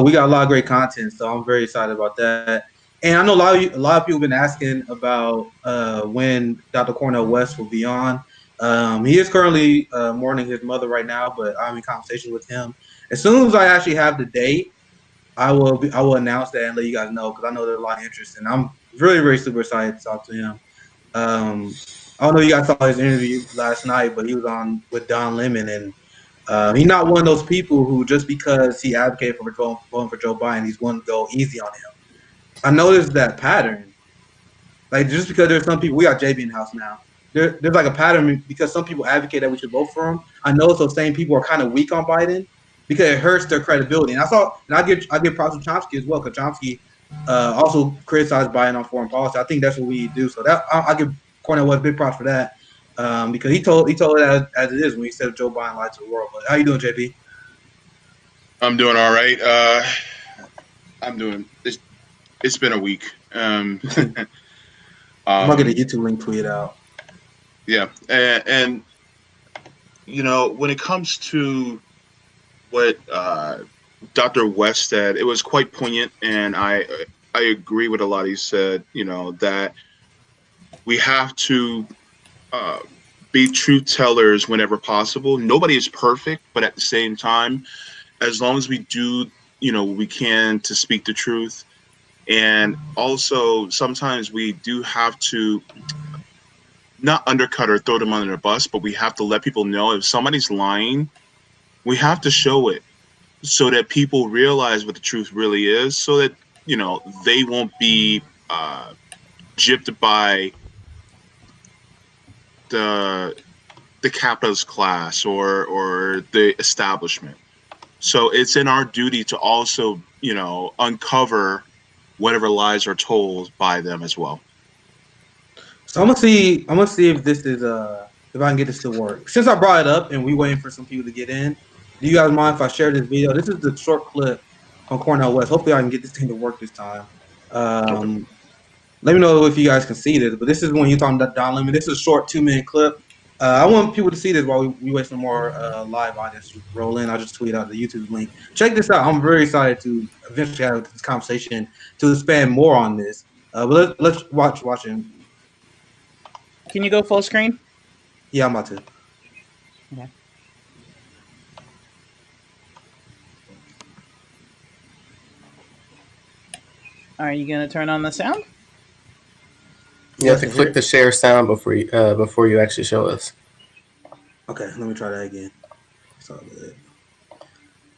we got a lot of great content, so I'm very excited about that. And I know a lot of people have been asking about when Dr. Cornel West will be on. He is currently mourning his mother right now, but I'm in conversation with him. As soon as I actually have the date, I will announce that and let you guys know because I know there's a lot of interest, and I'm really, really super excited to talk to him. I don't know if you guys saw his interview last night, but he was on with Don Lemon, and he's not one of those people who just because he advocated for voting for Joe Biden, he's going to go easy on him. I noticed that pattern. Like just because there's some people, we got JB in the house now. There's like a pattern because some people advocate that we should vote for him. I know those same people are kind of weak on Biden because it hurts their credibility. And I give props to Chomsky as well because Chomsky also criticized Biden on foreign policy. I think that's what we do. So that I give Cornel West big props for that because he told it as it is when he said Joe Biden lied to the world. But how you doing, JP? I'm doing all right. I'm doing. It's been a week. I'm gonna get a YouTube link tweet out. Yeah, and you know, when it comes to what Dr. West said, it was quite poignant, and I agree with a lot he said. You know that we have to be truth tellers whenever possible. Nobody is perfect, but at the same time, as long as we do, you know, we can to speak the truth. And also, sometimes we do have to not undercut or throw them under the bus, but we have to let people know if somebody's lying, we have to show it so that people realize what the truth really is, so that, you know, they won't be gypped by the capitalist class or the establishment. So it's in our duty to also, you know, uncover whatever lies are told by them as well. So I'm gonna see if this is if I can get this to work. Since I brought it up and we waiting for some people to get in, do you guys mind if I share this video? This is the short clip on Cornel West. Hopefully I can get this thing to work this time. Okay. Let me know if you guys can see this, but this is when you're talking about Don Lemon. This is a short 2-minute clip. I want people to see this while we wait for more live audience to roll in. I'll just tweet out the YouTube link. Check this out. I'm very excited to eventually have this conversation to expand more on this. But let's watch it. Can you go full screen? Yeah, I'm about to. Okay. Are you gonna turn on the sound? You have to click the share sound before you actually show us. Okay, let me try that again. Sorry about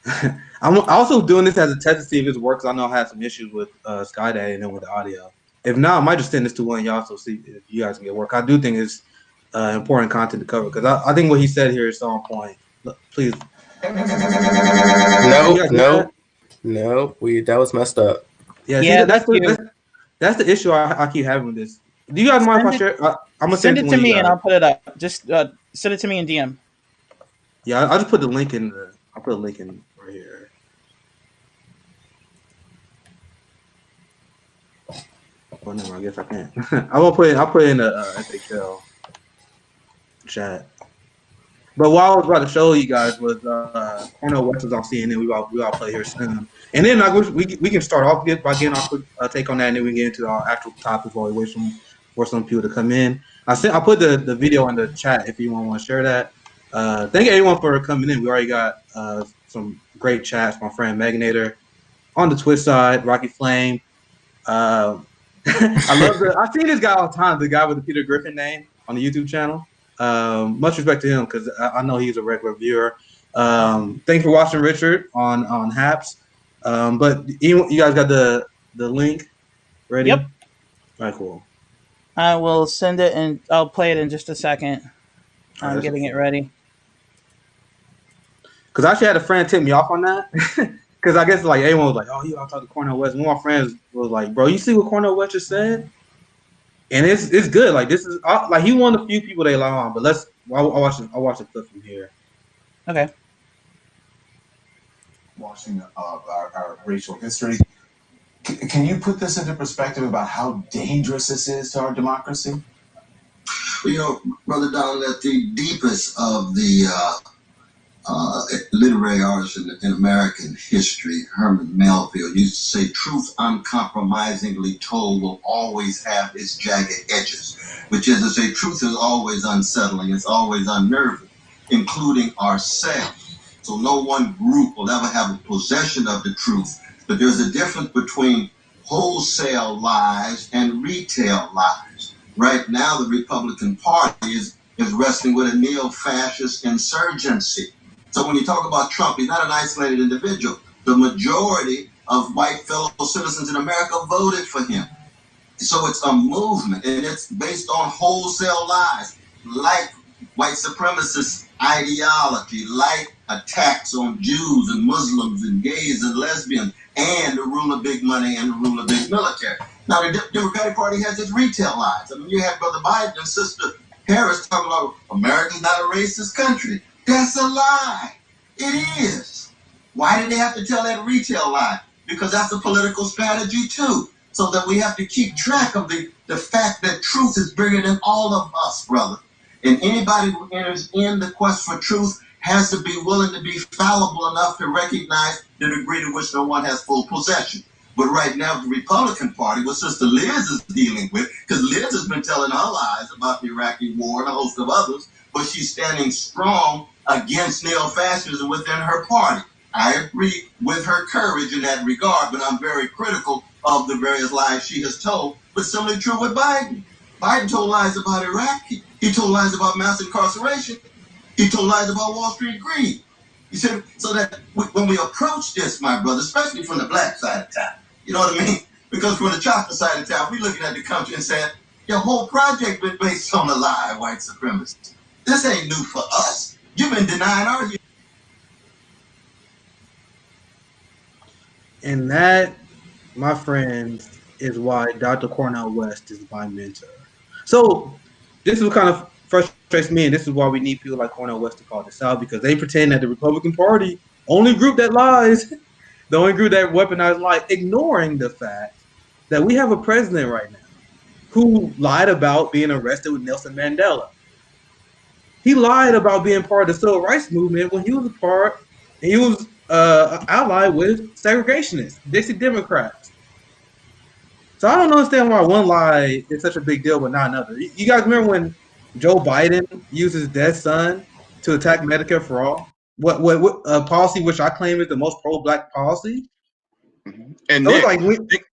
that. I'm also doing this as a test to see if this works. I know I had some issues with Skydaddy and then with the audio. If not, I might just send this to one of y'all so see if you guys can get work. I do think it's important content to cover because I think what he said here is so on point. Look, please. No. That was messed up. Yeah, that's the issue I keep having with this. Do you guys mind if I share? I'm gonna send it to me and I'll put it up. Just send it to me in DM. Yeah, I'll just put the link in. I'll put a link in right here. Well, no, I guess I can't. I'll put it in the SHL chat. But what I was about to show you guys was Cornel West was on CNN. We all play here soon, and then we can start off by getting our quick take on that, and then we can get into our actual topic while we wait for some people to come in. I put the video in the chat if you want to share that. Thank everyone for coming in. We already got some great chats. My friend Meganator on the Twitch side, Rocky Flame. I love I've seen this guy all the time. The guy with the Peter Griffin name on the YouTube channel. Much respect to him because I know he's a regular viewer. Thanks for watching, Richard, on Haps. But you guys got the link ready? Yep. All right, cool. I will send it and I'll play it in just a second. I'm getting it ready. Because I actually had a friend tip me off on that. Because I guess like everyone was like, "Oh, you want to talk to Cornel West?" One of my friends was like, "Bro, you see what Cornel West just said?" And it's good. Like this is like he one of the few people they allow on. But I'll watch the clip from here. Okay. Watching our racial history, can you put this into perspective about how dangerous this is to our democracy? Well, Brother Don, at the deepest of the literary artist in American history, Herman Melville, used to say, truth uncompromisingly told will always have its jagged edges, which is to say, truth is always unsettling, it's always unnerving, including ourselves. So no one group will ever have a possession of the truth, but there's a difference between wholesale lies and retail lies. Right now, the Republican Party is wrestling with a neo-fascist insurgency. So when you talk about Trump, he's not an isolated individual. The majority of white fellow citizens in America voted for him. So it's a movement, and it's based on wholesale lies, like white supremacist ideology, like attacks on Jews and Muslims and gays and lesbians, and the rule of big money and the rule of big military. Now, the Democratic Party has its retail lies. I mean, you had Brother Biden and Sister Harris talking about America's not a racist country. That's a lie. It is. Why did they have to tell that retail lie? Because that's a political strategy too. So that we have to keep track of the fact that truth is bigger than all of us, brother. And anybody who enters in the quest for truth has to be willing to be fallible enough to recognize the degree to which no one has full possession. But right now, the Republican Party, what Sister Liz is dealing with, because Liz has been telling her lies about the Iraqi war and a host of others, but she's standing strong against neo-fascism within her party. I agree with her courage in that regard, but I'm very critical of the various lies she has told. But similarly true with Biden. Biden told lies about Iraq. He told lies about mass incarceration. He told lies about Wall Street greed. You see, so that when we approach this, my brother, especially from the black side of town, you know what I mean? Because from the chocolate side of town, we're looking at the country and saying, your whole project been based on a lie, white supremacy. This ain't new for us. You've been denying our. And that, my friends, is why Dr. Cornel West is my mentor. So this is what kind of frustrates me, and this is why we need people like Cornel West to call this out, because they pretend that the Republican Party, only group that lies, the only group that weaponized lie, ignoring the fact that we have a president right now who lied about being arrested with Nelson Mandela. He lied about being part of the civil rights movement when he was allied with segregationists, Dixie Democrats. So I don't understand why one lie is such a big deal, but not another. You guys remember when Joe Biden used his dead son to attack Medicare for all? What a policy which I claim is the most pro-black policy? Mm-hmm. And So Nick,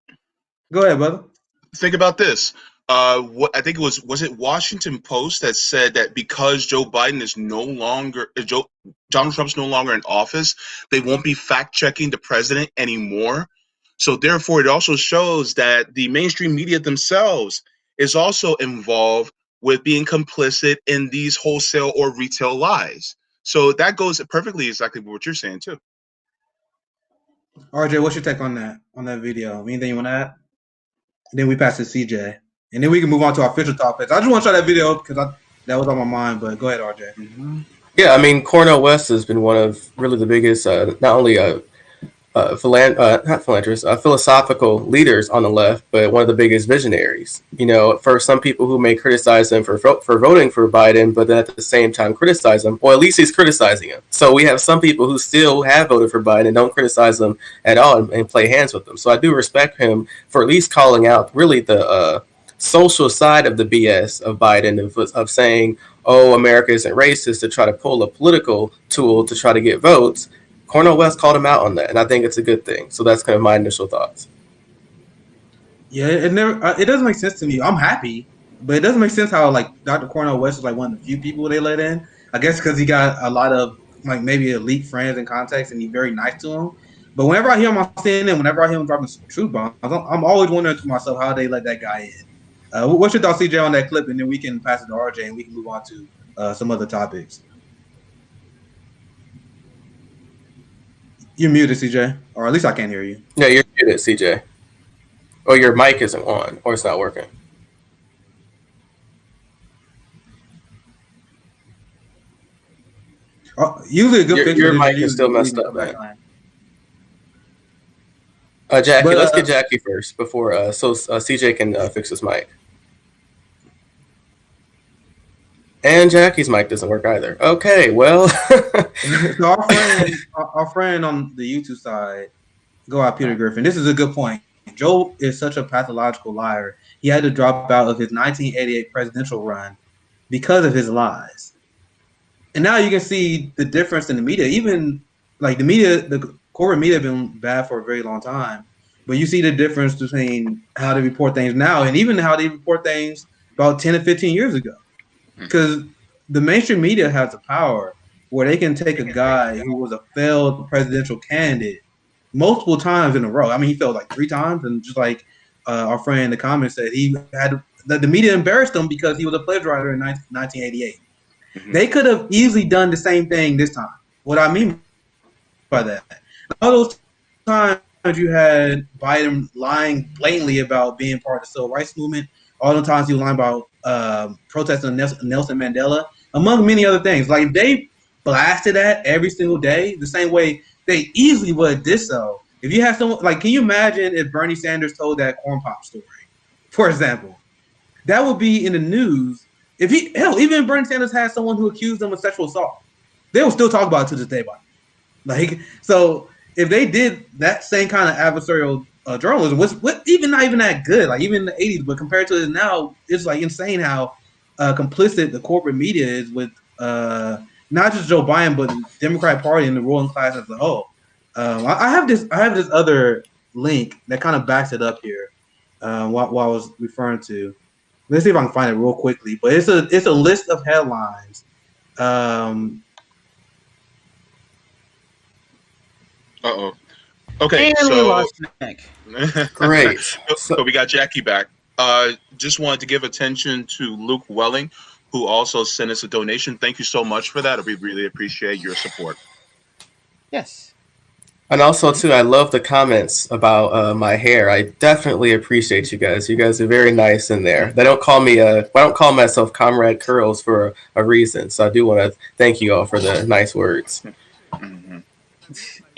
go ahead, brother. Think about this. What I think it was it Washington Post that said that because Joe Biden is no longer Donald Trump's no longer in office, they won't be fact checking the president anymore. So therefore, it also shows that the mainstream media themselves is also involved with being complicit in these wholesale or retail lies. So that goes perfectly exactly what you're saying too. RJ, what's your take on that video? Anything you want to add? And then we pass to CJ, and then we can move on to our official topics. I just want to try that video because that was on my mind. But go ahead, RJ. Mm-hmm. Yeah, I mean, Cornel West has been one of really the biggest, not only philosophical leaders on the left, but one of the biggest visionaries. You know, for some people who may criticize him for voting for Biden, but then at the same time criticize him, or at least he's criticizing him. So we have some people who still have voted for Biden and don't criticize him at all and play hands with him. So I do respect him for at least calling out really the social side of the BS of Biden of saying, oh, America isn't racist, to try to pull a political tool to try to get votes. Cornel West called him out on that, and I think it's a good thing. So that's kind of my initial thoughts. Yeah, it doesn't make sense to me. I'm happy, but it doesn't make sense how like Dr. Cornel West is like one of the few people they let in. I guess because he got a lot of like maybe elite friends and contacts, and he's very nice to them. But whenever I hear him on CNN, whenever I hear him dropping truth bombs, I'm always wondering to myself how they let that guy in. What's your thoughts, CJ, on that clip? And then we can pass it to RJ, and we can move on to some other topics. You're muted, CJ, or at least I can't hear you. Yeah, you're muted, CJ. Or your mic isn't on, or it's not working. Usually a good fix. Your mic is still messed up, man. Jackie, let's get Jackie first before so CJ can fix his mic. And Jackie's mic doesn't work either. Okay, well. So our friend on the YouTube side, go out Peter Griffin. This is a good point. Joe is such a pathological liar. He had to drop out of his 1988 presidential run because of his lies. And now you can see the difference in the media. Even like the corporate media have been bad for a very long time. But you see the difference between how they report things now and even how they report things about 10 to 15 years ago. Because the mainstream media has the power where they can take a guy who was a failed presidential candidate multiple times in a row. I mean, he failed like 3 times, and just like our friend in the comments said, he had the media embarrassed him because he was a pledge writer in 1988. Mm-hmm. They could have easily done the same thing this time. What I mean by that, all those times you had Biden lying blatantly about being part of the civil rights movement. All the times he was lying about protesting Nelson Mandela, among many other things. Like if they blasted that every single day, the same way they easily would did so. If you have someone like, can you imagine if Bernie Sanders told that corn pop story, for example? That would be in the news. If even if Bernie Sanders had someone who accused them of sexual assault, they will still talk about it to this day. Like, so if they did that same kind of adversarial journalism, what even not even that good, like even in the 80s, but compared to it now, it's like insane how complicit the corporate media is with not just Joe Biden, but the Democratic Party and the ruling class as a whole. I have this other link that kind of backs it up here. What I was referring to. Let's see if I can find it real quickly. But it's a list of headlines. Okay, and so we lost Nick. Great. So we got Jackie back. Just wanted to give attention to Luke Welling, who also sent us a donation. Thank you so much for that. We really appreciate your support. Yes. And also, too, I love the comments about my hair. I definitely appreciate you guys. You guys are very nice in there. They don't call me I don't call myself Comrade Curls for a reason. So I do want to thank you all for the nice words. Mm-hmm.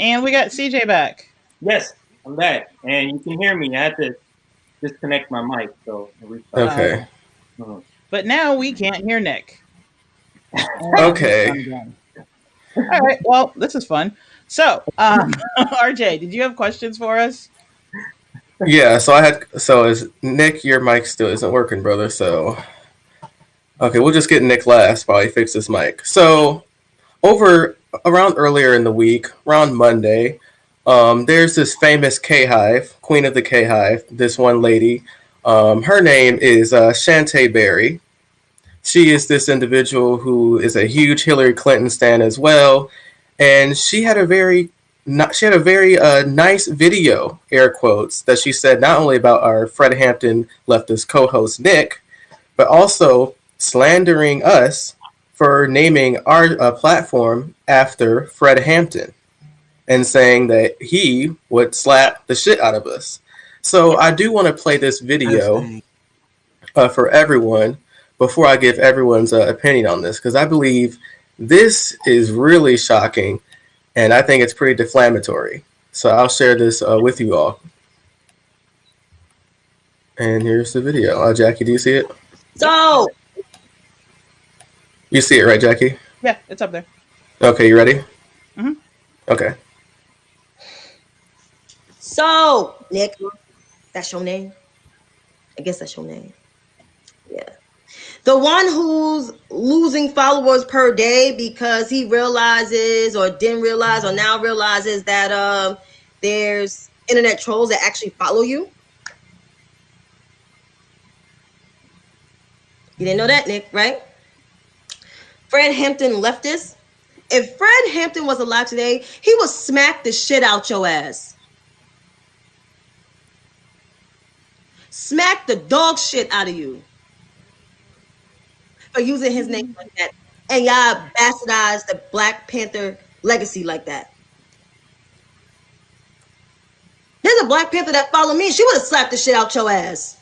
And we got CJ back. Yes, I'm back, and you can hear me. I had to disconnect my mic, so okay. But now we can't hear Nick. Okay. All right. Well, this is fun. So, RJ, did you have questions for us? Yeah. So is Nick, your mic still isn't working, brother? So, okay, we'll just get Nick last while he fixes his mic. So, around earlier in the week, around Monday, there's this famous K-Hive, Queen of the K-Hive, this one lady. Her name is Shantae Berry. She is this individual who is a huge Hillary Clinton stan as well, and she had a very nice video, air quotes, that she said not only about our Fred Hampton leftist co-host Nick, but also slandering us for naming our platform after Fred Hampton and saying that he would slap the shit out of us. So I do want to play this video for everyone before I give everyone's opinion on this, because I believe this is really shocking and I think it's pretty deflammatory. So I'll share this with you all. And here's the video. Jackie, do you see it? So, you see it, right, Jackie? Yeah, it's up there. Okay, you ready? Mm-hmm. Okay. So, Nick, that's your name? I guess that's your name. Yeah. The one who's losing followers per day because he realizes or didn't realize or now realizes that there's internet trolls that actually follow you. You didn't know that, Nick, right? Fred Hampton leftist. If Fred Hampton was alive today, he would smack the shit out your ass. Smack the dog shit out of you for using his name like that. And y'all bastardize the Black Panther legacy like that. There's a Black Panther that followed me. She would have slapped the shit out your ass.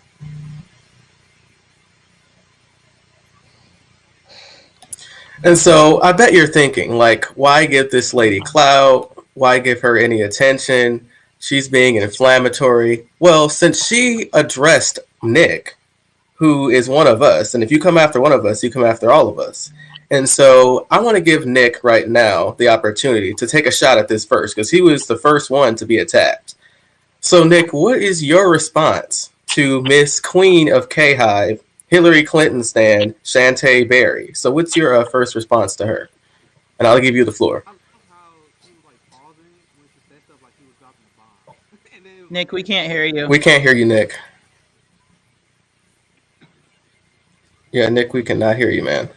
And so I bet you're thinking, like, why give this lady clout? Why give her any attention? She's being inflammatory. Well, since she addressed Nick, who is one of us. And if you come after one of us, you come after all of us. And so I want to give Nick right now the opportunity to take a shot at this first, because he was the first one to be attacked. So, Nick, what is your response to Miss Queen of K-Hive, Hillary Clinton stan, Shantae Berry? So what's your first response to her? And I'll give you the floor. Nick, we can't hear you. We can't hear you, Nick. Yeah, Nick, we cannot hear you, man.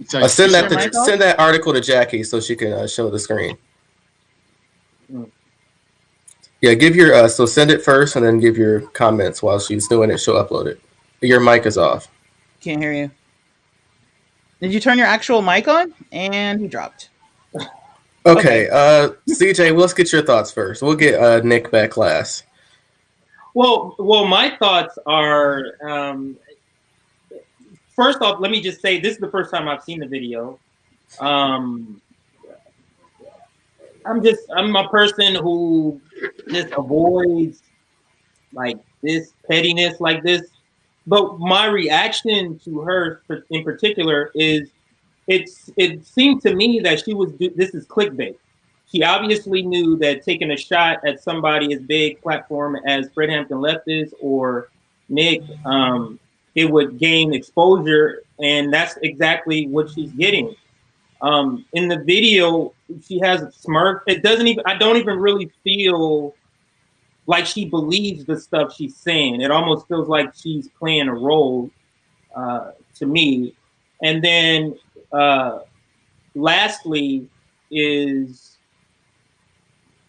Send that article to Jackie so she can show the screen. Yeah, give your so send it first and then give your comments while she's doing it. She'll upload it. Your mic is off. Can't hear you. Did you turn your actual mic on? And he dropped. Okay. CJ, let's get your thoughts first. We'll get Nick back last. Well, my thoughts are. First off, let me just say this is the first time I've seen the video. I'm a person who just avoids like this pettiness like this. But my reaction to her in particular is it seemed to me that this is clickbait. She obviously knew that taking a shot at somebody as big platform as Fred Hampton Leftist or Nick, it would gain exposure, and that's exactly what she's getting. In the video, she has a smirk. I don't even really feel like she believes the stuff she's saying. It almost feels like she's playing a role to me. And then lastly is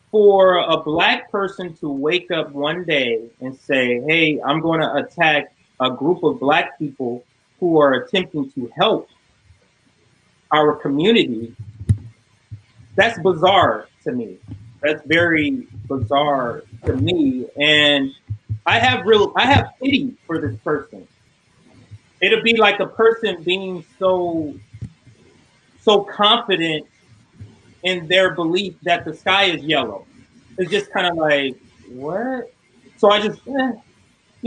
for a Black person to wake up one day and say, hey, I'm going to attack a group of Black people who are attempting to help our community. That's bizarre to me. That's very bizarre to me. And I have pity for this person. It'll be like a person being so confident in their belief that the sky is yellow. It's just kind of like, what? So I just, you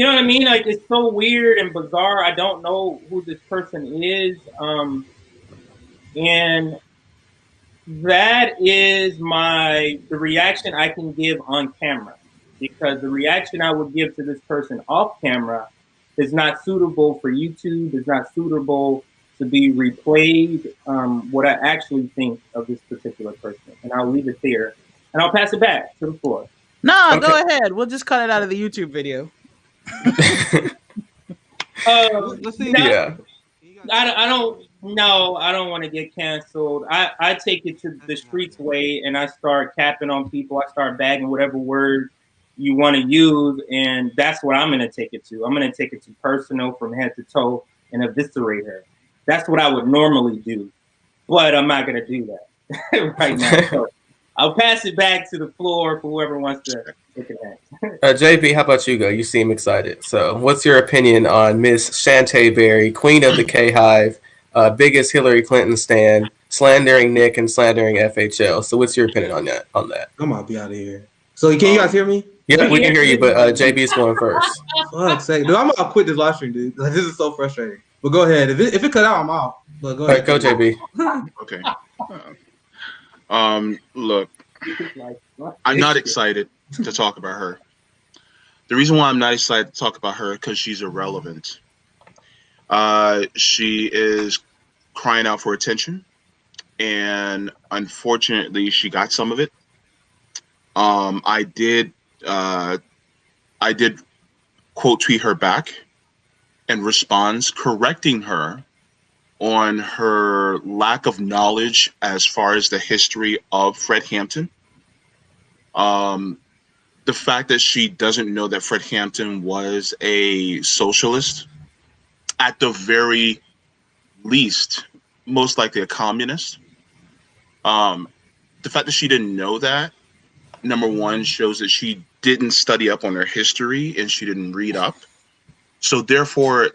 know what I mean? Like, it's so weird and bizarre. I don't know who this person is. And that is the reaction I can give on camera, because the reaction I would give to this person off camera is not suitable for YouTube, is not suitable to be replayed, what I actually think of this particular person. And I'll leave it there. And I'll pass it back to the floor. No, okay. Go ahead. We'll just cut it out of the YouTube video. Let's see. Yeah. I don't want to get canceled. I take it to the streets way, and I start capping on people. I start bagging whatever word you want to use, and that's what I'm going to take it to. I'm going to take it to personal from head to toe and eviscerate her. That's what I would normally do, but I'm not going to do that right now. So I'll pass it back to the floor for whoever wants to look at that. JB, how about you go? You seem excited. So what's your opinion on Miss Shantae Berry, Queen of the K-Hive, biggest Hillary Clinton stan, slandering Nick and slandering FHL? So what's your opinion on that? I'm gonna be out of here. So can you guys hear me? Yeah, we can hear you, but JB's going first. Fuck's sake. Dude, I'm gonna quit this live stream, dude. This is so frustrating. But go ahead. If it cut out, I'm out. But go ahead. All right, go JB. Okay. Look, I'm not excited to talk about her. The reason why I'm not excited to talk about her is because she's irrelevant. She is crying out for attention, and unfortunately, she got some of it. I did quote tweet her back and responds correcting her on her lack of knowledge as far as the history of Fred Hampton. The fact that she doesn't know that Fred Hampton was a socialist, at the very least, most likely a communist. The fact that she didn't know that, number one, shows that she didn't study up on her history and she didn't read up. So therefore,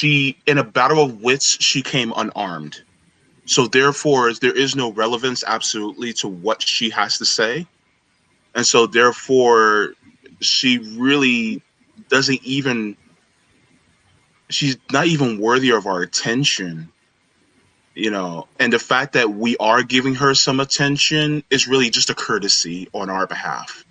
in a battle of wits, she came unarmed. So therefore, there is no relevance absolutely to what she has to say. And so therefore, she really doesn't even she's not even worthy of our attention, you know. And the fact that we are giving her some attention is really just a courtesy on our behalf.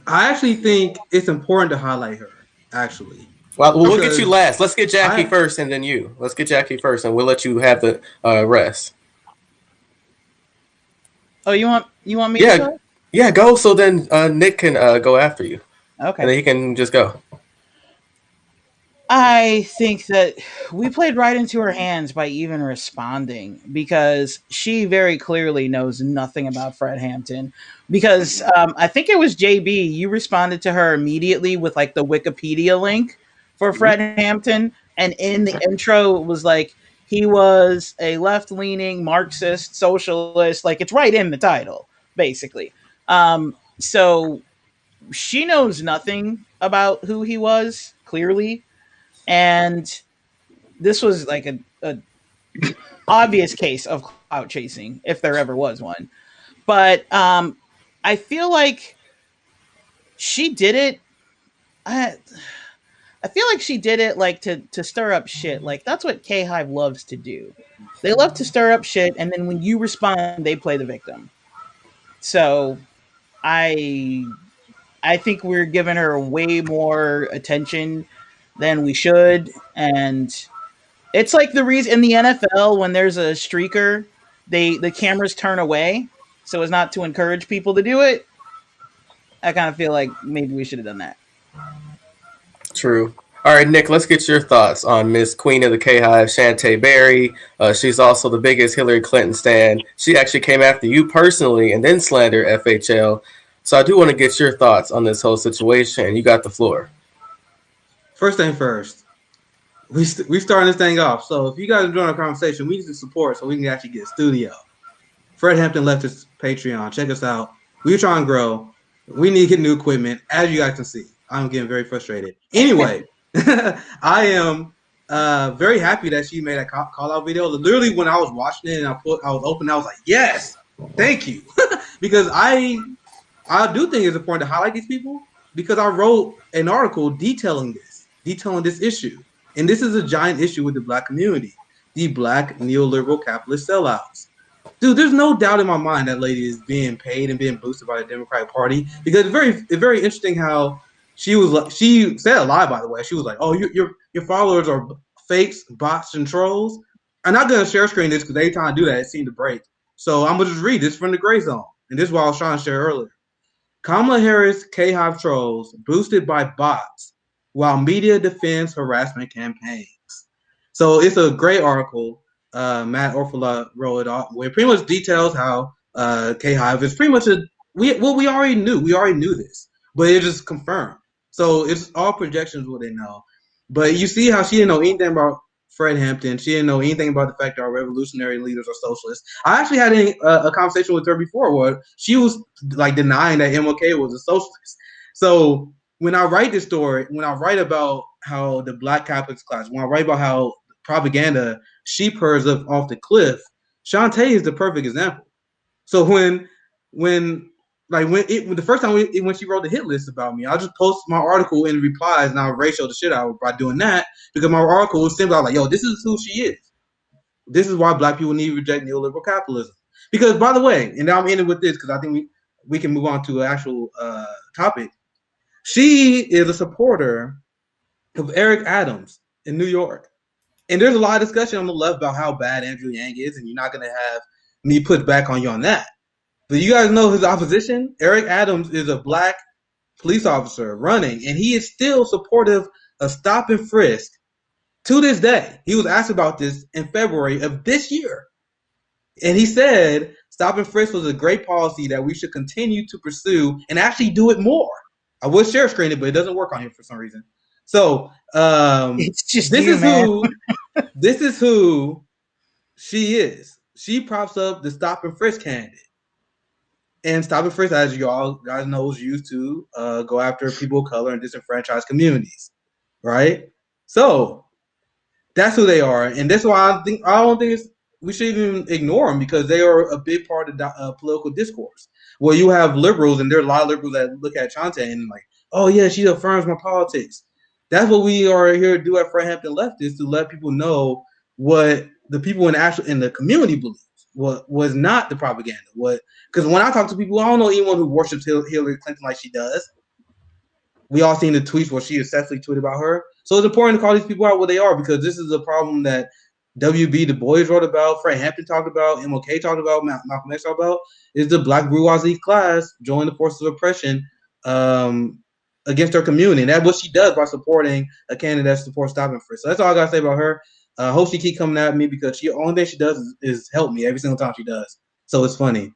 I actually think it's important to highlight her. Actually, Well, we'll get you because last. Let's get Jackie I first, and then you. Let's get Jackie first, and we'll let you have the rest. Oh, you want me to Yeah, go? yeah, go. So then Nick can go after you, and then Okay. he can just go. I think that we played right into her hands by even responding because she very clearly knows nothing about Fred Hampton. Because I think it was JB, you responded to her immediately with like the Wikipedia link for Fred Hampton. And in the intro, it was like he was a left leaning Marxist socialist. Like it's right in the title, basically. So she knows nothing about who he was, clearly, and this was like a obvious case of clout chasing if there ever was one. But I feel like she did it. I, I feel like she did it like to stir up shit. Like that's what K Hive loves to do. They love to stir up shit, and then when you respond, they play the victim. So I I think we're giving her way more attention than we should, and it's like the reason in the NFL when there's a streaker, the cameras turn away so as not to encourage people to do it. I kind of feel like maybe we should have done that. True. All right, Nick, let's get your thoughts on Miss Queen of the K Hive, Shantae Berry. She's also the biggest Hillary Clinton stan. She actually came after you personally and then slandered FHL. So I do want to get your thoughts on this whole situation. You got the floor. first thing first, we starting this thing off. So if you guys are enjoying our conversation, we need some support so we can actually get a studio. Fred Hampton Leftist Patreon. Check us out. We're trying to grow. We need to get new equipment. As you guys can see, I'm getting very frustrated. Anyway, I am very happy that she made that call out video. Literally, when I was watching it and I was open, I was like, yes, thank you, because I do think it's important to highlight these people because I wrote an article detailing this issue, and this is a giant issue with the Black community, the Black neoliberal capitalist sellouts. Dude, there's no doubt in my mind that lady is being paid and being boosted by the Democratic Party because it's very interesting how she said a lie, by the way. She was like, "Oh, your followers are fakes, bots, and trolls." I'm not gonna share screen this because every time I do that, it seemed to break. So I'm gonna just read this from the Gray Zone, and this is what I was trying to share earlier. Kamala Harris K-Hive trolls boosted by bots while media defends harassment campaigns. So it's a great article. Matt Orfala wrote it off, where it pretty much details how K-Hive is pretty much we already knew. We already knew this, but it just confirmed. So it's all projections what they know. But you see how she didn't know anything about Fred Hampton. She didn't know anything about the fact that our revolutionary leaders are socialists. I actually had a conversation with her before where she was like denying that MLK was a socialist. So when I write this story, when I write about how the Black capitalist class, when I write about how propaganda sheep herds off the cliff, Shantae is the perfect example. So when the first time when she wrote the hit list about me, I'll just post my article in replies and I'll ratio the shit out by doing that because my article was simply like, yo, this is who she is. This is why Black people need to reject neoliberal capitalism. Because by the way, and now I'm ending with this because I think we can move on to an actual topic. She is a supporter of Eric Adams in New York. And there's a lot of discussion on the left about how bad Andrew Yang is, and you're not going to have me put back on you on that. But you guys know his opposition. Eric Adams is a Black police officer running, and he is still supportive of stop and frisk to this day. He was asked about this in February of this year. And he said stop and frisk was a great policy that we should continue to pursue and actually do it more. I would share screen it, but it doesn't work on here for some reason. So It's just this is who she is. She props up the stop and frisk candidate. And stop and frisk, as you all guys know, is used to go after people of color and disenfranchised communities, right? So that's who they are, and that's why I don't think we should even ignore them because they are a big part of the political discourse. Well, you have liberals, and there are a lot of liberals that look at Chante and like, oh yeah, she affirms my politics. That's what we are here to do at Fred Hampton Leftist, to let people know what the people in the community believes. What was not the propaganda. Because when I talk to people, I don't know anyone who worships Hillary Clinton like she does. We all seen the tweets where she successfully tweeted about her. So it's important to call these people out what they are, because this is a problem that W.B. Du Bois wrote about, Fred Hampton talked about, MLK talked about, Malcolm X talked about, is the black bourgeoisie class join the forces of oppression against her community. And that's what she does by supporting a candidate that supports stopping free. So that's all I got to say about her. I hope she keep coming at me, because the only thing she does is help me every single time she does. So it's funny.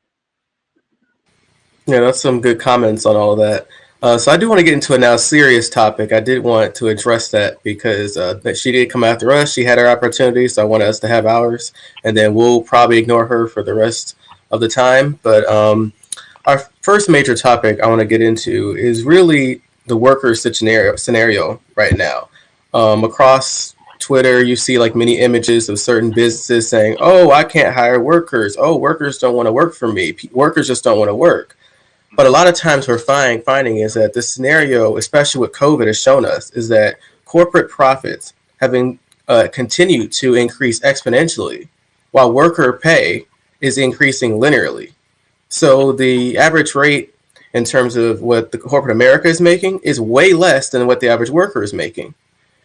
Yeah, that's some good comments on all of that. So I do want to get into a now serious topic. I did want to address that because that she did come after us. She had her opportunity, so I wanted us to have ours, and then we'll probably ignore her for the rest of the time. But our first major topic I want to get into is really the workers scenario right now. Across Twitter, you see like many images of certain businesses saying, "Oh, I can't hire workers. Oh, workers don't want to work for me. Workers just don't want to work." But a lot of times we're finding is that the scenario, especially with COVID, has shown us is that corporate profits have been, continued to increase exponentially, while worker pay is increasing linearly. So the average rate in terms of what the corporate America is making is way less than what the average worker is making.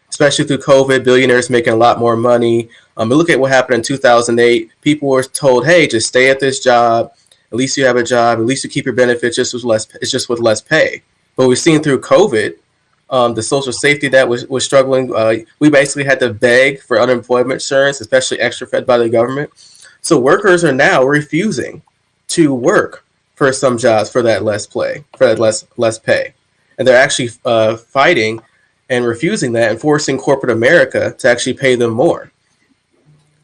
Especially through COVID, billionaires making a lot more money. But look at what happened in 2008. People were told, "Hey, just stay at this job. At least you have a job. At least you keep your benefits. It's just with less pay." But we've seen through COVID, the social safety that was struggling. We basically had to beg for unemployment insurance, especially extra fed by the government. So workers are now refusing to work for some jobs for that less pay, and they're actually fighting and refusing that and forcing corporate America to actually pay them more.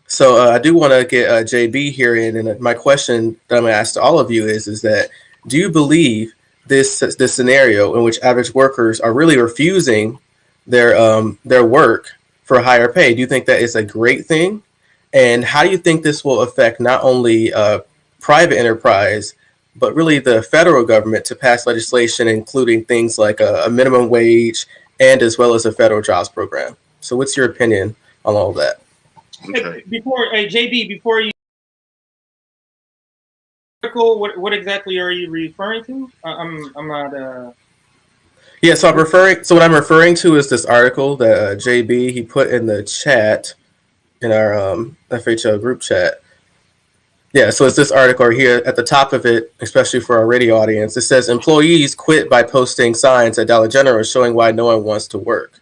So I do want to get JB here in, and my question that I'm going to ask to all of you is that do you believe this scenario in which average workers are really refusing their work for higher pay? Do you think that is a great thing? And how do you think this will affect not only private enterprise, but really the federal government to pass legislation including things like a minimum wage and as well as a federal jobs program? So what's your opinion on all of that? Okay. JB, before you article, what exactly are you referring to? I'm not. Yeah, so what I'm referring to is this article that JB he put in the chat in our FHO group chat. Yeah, so it's this article here at the top of it, especially for our radio audience. It says employees quit by posting signs at Dollar General showing why no one wants to work.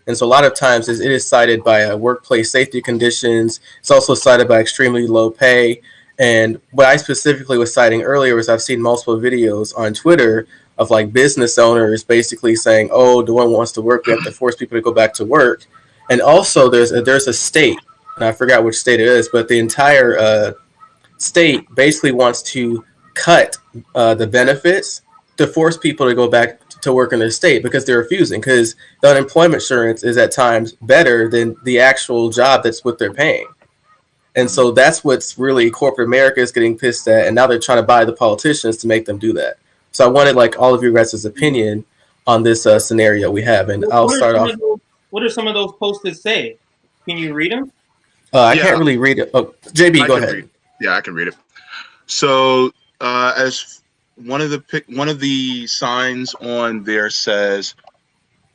And so a lot of times it is cited by workplace safety conditions. It's also cited by extremely low pay. And what I specifically was citing earlier was I've seen multiple videos on Twitter of like business owners basically saying, "Oh, no one wants to work. We have to force people to go back to work." And also there's a state, and I forgot which state it is, but the entire state basically wants to cut the benefits to force people to go back to work in their state because they're refusing, because the unemployment insurance is at times better than the actual job that's what they're paying. And so that's what's really corporate America is getting pissed at, and now they're trying to buy the politicians to make them do that. So I wanted like all of your guys' opinion on this scenario we have, and I'll start off. What do some of those posters say? Can you read them? I can't really read it. Oh, JB, go ahead. Yeah, I can read it. So as one of the signs on there says,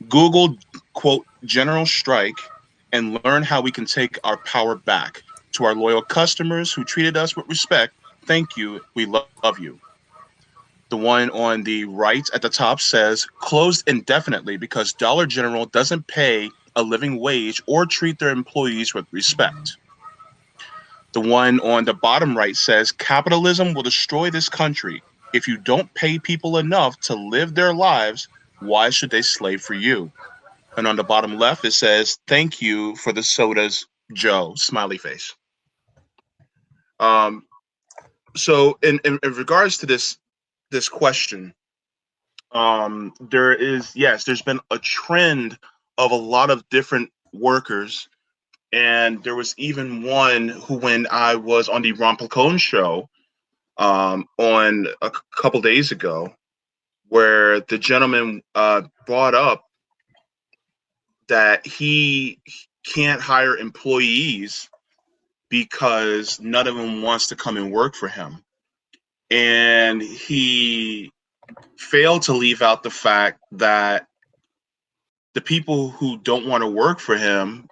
Google, quote, general strike and learn how we can take our power back. To our loyal customers who treated us with respect, thank you. We love you. The one on the right at the top says, closed indefinitely because Dollar General doesn't pay a living wage or treat their employees with respect. The one on the bottom right says, capitalism will destroy this country. If you don't pay people enough to live their lives, why should they slave for you? And on the bottom left, it says, thank you for the sodas, Joe, smiley face. So in regards to this question, there's been a trend of a lot of different workers. And there was even one who, when I was on the Ron Placone show on a couple days ago, where the gentleman brought up that he can't hire employees because none of them wants to come and work for him. And he failed to leave out the fact that the people who don't want to work for him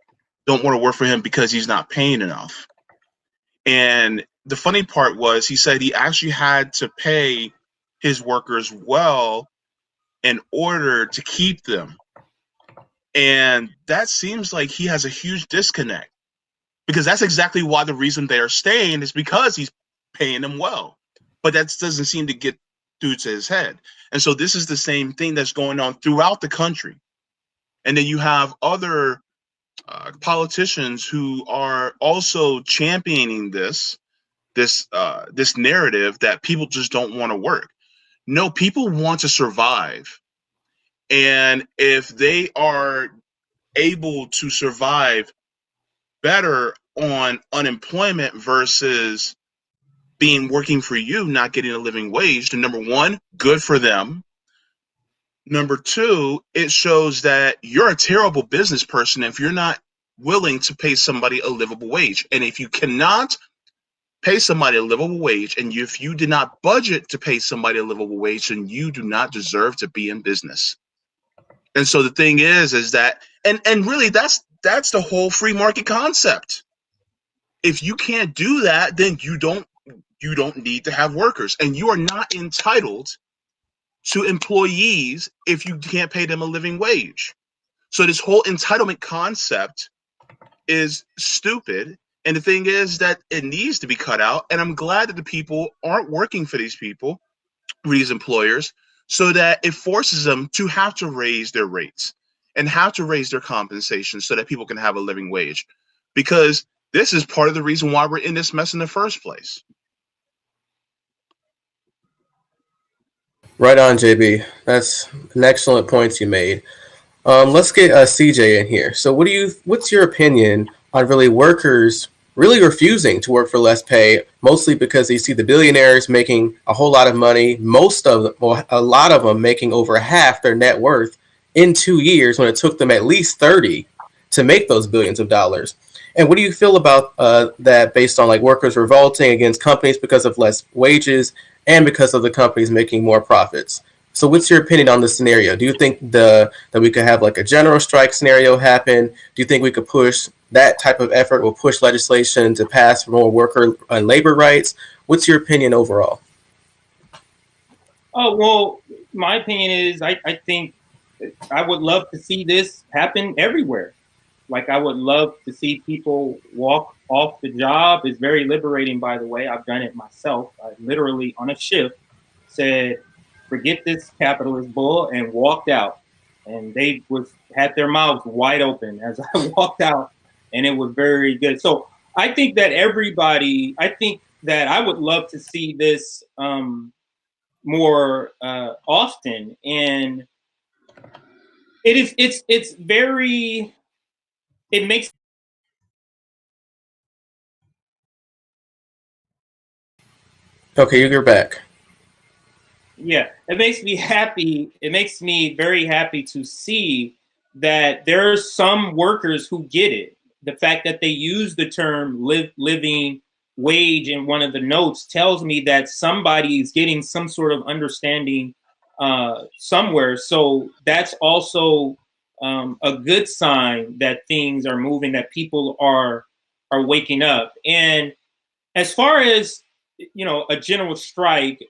don't want to work for him because he's not paying enough. And the funny part was he said he actually had to pay his workers well in order to keep them. And that seems like he has a huge disconnect, because that's exactly why the reason they are staying is because he's paying them well. But that doesn't seem to get through to his head. And so this is the same thing that's going on throughout the country. And then you have other politicians who are also championing this narrative that people just don't want to work. No, people want to survive. And if they are able to survive better on unemployment versus being working for you, not getting a living wage, then number one, good for them. Number two, it shows that you're a terrible business person if you're not willing to pay somebody a livable wage. And if you cannot pay somebody a livable wage, and if you did not budget to pay somebody a livable wage, then you do not deserve to be in business. And so the thing is that, and really that's the whole free market concept. If you can't do that, then you don't need to have workers, and you are not entitled to employees if you can't pay them a living wage. So this whole entitlement concept is stupid. And the thing is that it needs to be cut out. And I'm glad that the people aren't working for these people, these employers, so that it forces them to have to raise their rates and have to raise their compensation so that people can have a living wage. Because this is part of the reason why we're in this mess in the first place. Right on, JB. That's an excellent point you made. Let's get CJ in here. So, what's your opinion on really workers really refusing to work for less pay, mostly because they see the billionaires making a whole lot of money, a lot of them making over half their net worth in 2 years when it took them at least 30 to make those billions of dollars? And what do you feel about that, based on like workers revolting against companies because of less wages and because of the companies making more profits? So what's your opinion on this scenario? Do you think that we could have like a general strike scenario happen? Do you think we could push that type of effort, will push legislation to pass for more worker and labor rights? What's your opinion overall? Oh, well, my opinion is I think I would love to see this happen everywhere. Like, I would love to see people walk off the job. It's very liberating, by the way. I've done it myself. I literally, on a shift, said, forget this capitalist bull, and walked out. And they had their mouths wide open as I walked out, and it was very good. So I think that I would love to see this more often. And it's very, it makes. Okay, you're back. Yeah, it makes me happy. It makes me very happy to see that there are some workers who get it. The fact that they use the term living wage in one of the notes tells me that somebody is getting some sort of understanding somewhere. So that's also a good sign that things are moving, that people are waking up. And as far as a general strike,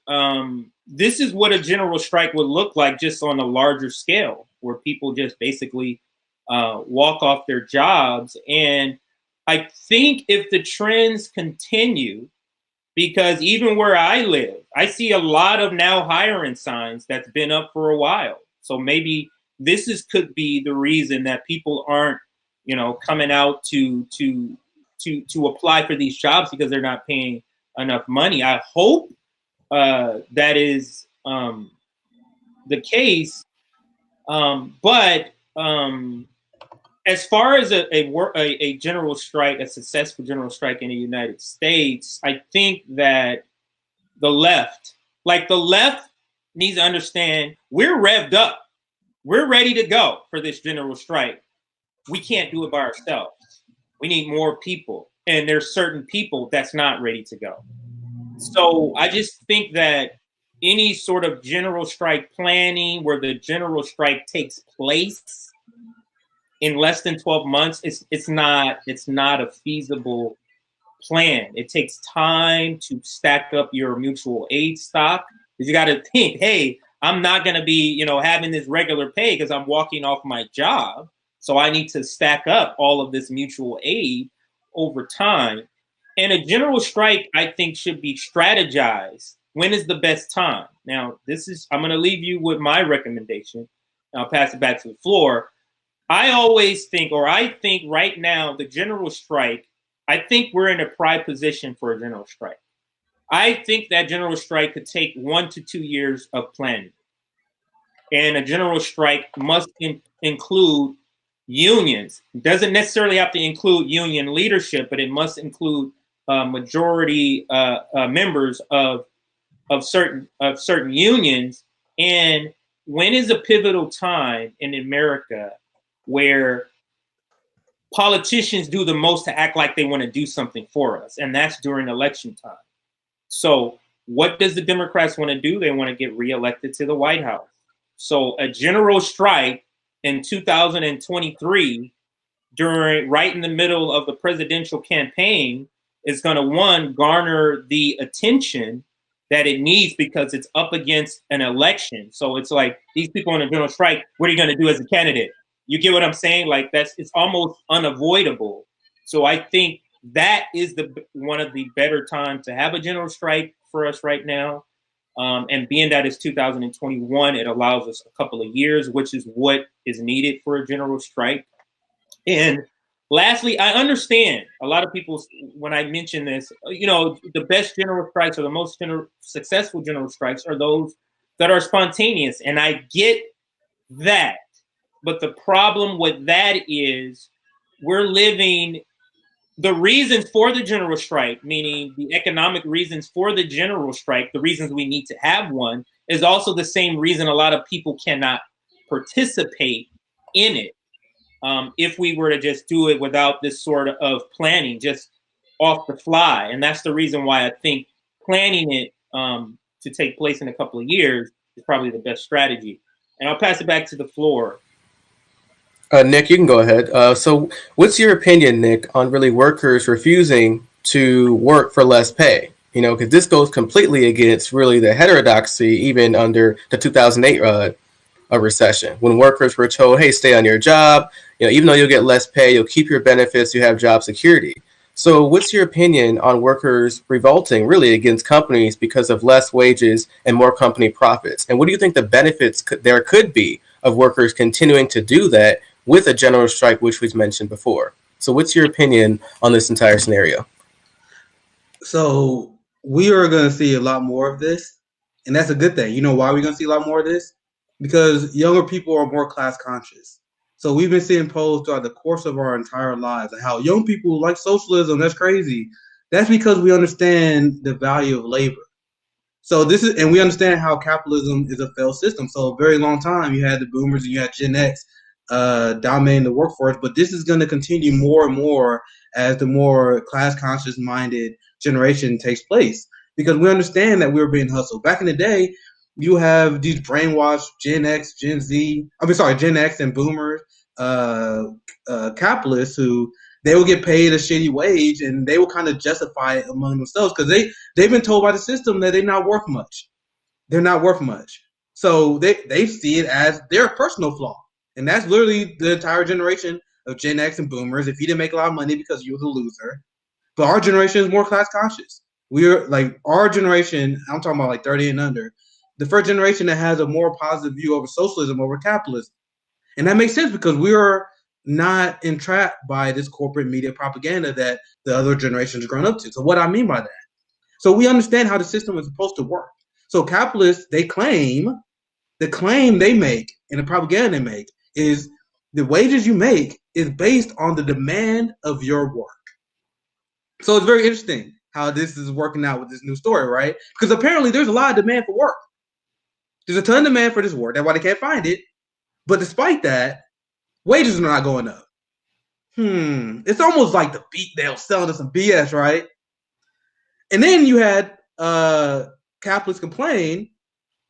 this is what a general strike would look like, just on a larger scale, where people just basically walk off their jobs. And I think if the trends continue, because even where I live, I see a lot of now hiring signs that's been up for a while. So maybe could be the reason that people aren't, coming out to apply for these jobs, because they're not paying enough money. I hope that is the case. But as far as a general strike, a successful general strike in the United States, I think that the left needs to understand we're revved up. We're ready to go for this general strike. we can't do it by ourselves. We need more people. And there's certain people that's not ready to go. So I just think that any sort of general strike planning where the general strike takes place in less than 12 months, it's not a feasible plan. It takes time to stack up your mutual aid stock. Because you got to think, hey, I'm not going to be, having this regular pay because I'm walking off my job. So I need to stack up all of this mutual aid over time. And a general strike, I think, should be strategized. When is the best time? Now, I'm going to leave you with my recommendation. I'll pass it back to the floor. I think right now, the general strike, I think we're in a prime position for a general strike. I think that general strike could take 1 to 2 years of planning. And a general strike must include unions. It doesn't necessarily have to include union leadership, but it must include majority members of certain unions. And when is a pivotal time in America where politicians do the most to act like they want to do something for us? And that's during election time. So what does the Democrats want to do? They want to get reelected to the White House. So a general strike in 2023, right in the middle of the presidential campaign, is going to, one, garner the attention that it needs because it's up against an election. So it's like, these people on a general strike, what are you going to do as a candidate? You get what I'm saying? Like, it's almost unavoidable. So I think that is one of the better times to have a general strike for us right now. And being that it's 2021, it allows us a couple of years, which is what is needed for a general strike. And lastly, I understand a lot of people, when I mention this, the best general strikes or the most successful general strikes are those that are spontaneous. And I get that. But the problem with that is the reasons for the general strike, meaning the economic reasons for the general strike, the reasons we need to have one, is also the same reason a lot of people cannot participate in it. If we were to just do it without this sort of planning, just off the fly. And that's the reason why I think planning it to take place in a couple of years is probably the best strategy. And I'll pass it back to the floor. Nick, you can go ahead. So what's your opinion, Nick, on really workers refusing to work for less pay? Because this goes completely against really the heterodoxy, even under the 2008 recession, when workers were told, hey, stay on your job. Even though you'll get less pay, you'll keep your benefits, you have job security. So what's your opinion on workers revolting really against companies because of less wages and more company profits? And what do you think the benefits there could be of workers continuing to do that with a general strike, which we've mentioned before? So what's your opinion on this entire scenario? So we are going to see a lot more of this, and that's a good thing. You know why we're going to see a lot more of this? Because younger people are more class conscious. So we've been seeing polls throughout the course of our entire lives and how young people like socialism. That's crazy. That's because we understand the value of labor. So and we understand how capitalism is a failed system. So a very long time, you had the boomers and you had Gen X dominating the workforce, but this is going to continue more and more as the more class conscious minded generation takes place, because we understand that we were being hustled. Back in the day, you have these brainwashed Gen X and boomers, capitalists who they will get paid a shitty wage and they will kind of justify it among themselves because they've been told by the system that they're not worth much. They're not worth much. So they see it as their personal flaw. And that's literally the entire generation of Gen X and boomers. If you didn't make a lot of money because you were the loser. But our generation is more class conscious. We're like our generation, I'm talking about like 30 and under, the first generation that has a more positive view over socialism over capitalism. And that makes sense because we are not entrapped by this corporate media propaganda that the other generations grown up to. So what I mean by that? So we understand how the system is supposed to work. So capitalists, the claim they make and the propaganda they make is the wages you make is based on the demand of your work. So it's very interesting how this is working out with this new story, right? Because apparently there's a lot of demand for work. There's a ton of demand for this work. That's why they can't find it. But despite that, wages are not going up. It's almost like the beat they'll selling us some BS, right? And then you had capitalists complain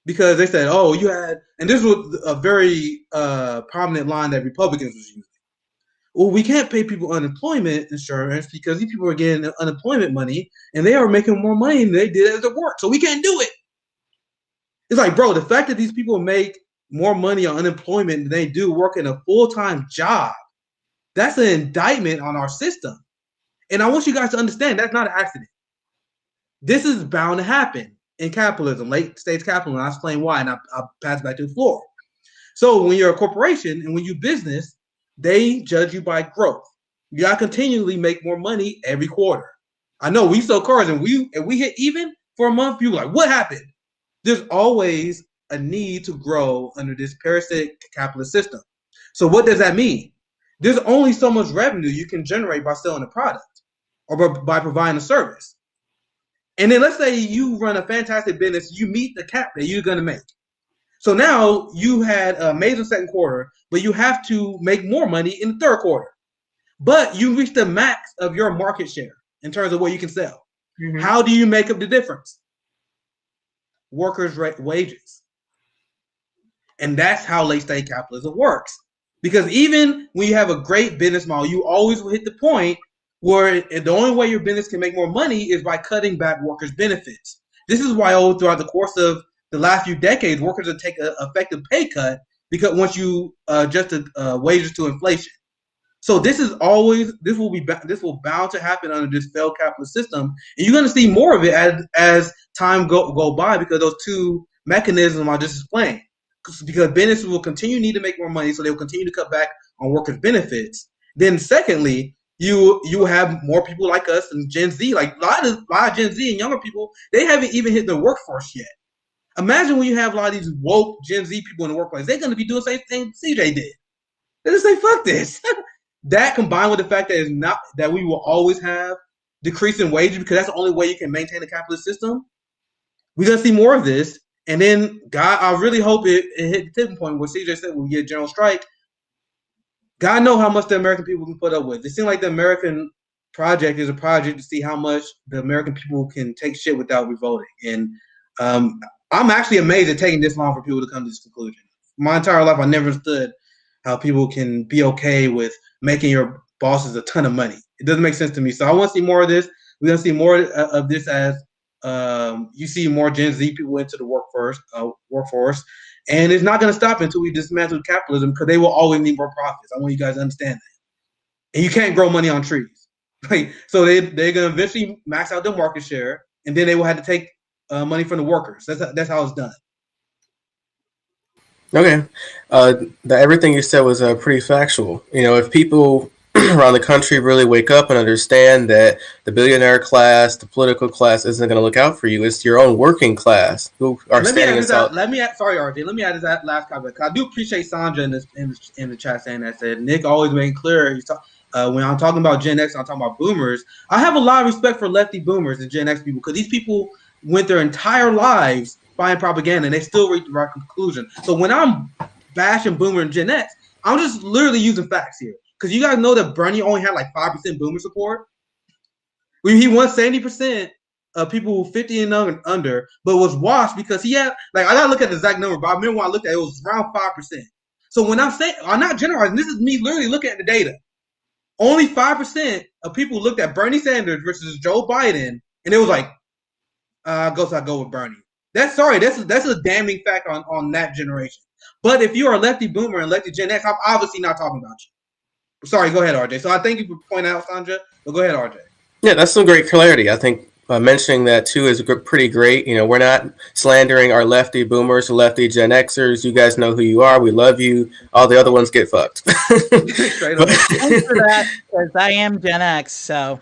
because they said, "Oh, you had," and this was a very prominent line that Republicans was using. Well, we can't pay people unemployment insurance because these people are getting unemployment money and they are making more money than they did as a work, so we can't do it. It's like, bro, the fact that these people make more money on unemployment than they do working a full-time job, that's an indictment on our system. And I want you guys to understand that's not an accident. This is bound to happen in capitalism, late stage capitalism. I'll explain why, and I'll pass back to the floor. So when you're a corporation and when you business, they judge you by growth. You gotta continually make more money every quarter. I know we sell cars and we hit even for a month, people are like, what happened? There's always a need to grow under this parasitic capitalist system. So what does that mean? There's only so much revenue you can generate by selling a product or by providing a service. And then let's say you run a fantastic business, you meet the cap that you're gonna make. So now you had an amazing second quarter, but you have to make more money in the third quarter. But you reached the max of your market share in terms of what you can sell. Mm-hmm. How do you make up the difference? Workers' wages. And that's how late stage capitalism works. Because even when you have a great business model, you always will hit the point where the only way your business can make more money is by cutting back workers' benefits. This is why throughout the course of the last few decades, workers will take an effective pay cut because once you adjust wages to inflation. So this will bound to happen under this failed capitalist system, and you're going to see more of it as time go by because those two mechanisms I just explained. Because businesses will continue to need to make more money, so they will continue to cut back on workers' benefits. Then, secondly, you have more people like us and Gen Z, like a lot of Gen Z and younger people, they haven't even hit the workforce yet. Imagine when you have a lot of these woke Gen Z people in the workplace, they're going to be doing the same thing CJ did. They just say, fuck this. That combined with the fact that we will always have decreasing wages because that's the only way you can maintain a capitalist system. We're going to see more of this. And then, God, I really hope it hit the tipping point where CJ said we'll get a general strike. God knows how much the American people can put up with. It seems like the American project is a project to see how much the American people can take shit without revolting. And I'm actually amazed at taking this long for people to come to this conclusion. My entire life, I never understood how people can be okay with making your bosses a ton of money. It doesn't make sense to me. So I want to see more of this. We're going to see more of this as you see more Gen Z people into the workforce. And it's not going to stop until we dismantle capitalism because they will always need more profits. I want you guys to understand that. And you can't grow money on trees. Right? So they're going to eventually max out their market share, and then they will have to take money from the workers. That's how it's done. Okay. Everything you said was pretty factual. You know, if people around the country really wake up and understand that the billionaire class, the political class isn't going to look out for you. It's your own working class who are standing aside. Sorry, RJ. Let me add that last comment. I do appreciate Sandra in the chat saying that. Said Nick always made clear. When I'm talking about Gen X, I'm talking about boomers. I have a lot of respect for lefty boomers and Gen X people because these people went their entire lives buying propaganda and they still reach the right conclusion. So when I'm bashing boomer and Gen X, I'm just literally using facts here. Because you guys know that Bernie only had like 5% boomer support. He won 70% of people 50 and under, but was washed because he had, like, I got to look at the exact number, but I remember when I looked at it, it was around 5%. So when I'm saying, I'm not generalizing, this is me literally looking at the data. Only 5% of people looked at Bernie Sanders versus Joe Biden, and it was like, I go with Bernie. That's a damning fact on that generation. But if you're a lefty boomer and lefty Gen X, I'm obviously not talking about you. Sorry, go ahead, RJ. So I thank you for pointing out, Sandra. But go ahead, RJ. Yeah, that's some great clarity. I think mentioning that too is pretty great. You know, we're not slandering our lefty boomers, lefty Gen Xers. You guys know who you are. We love you. All the other ones get fucked. Straight up. Thanks for that, because I am Gen X. So.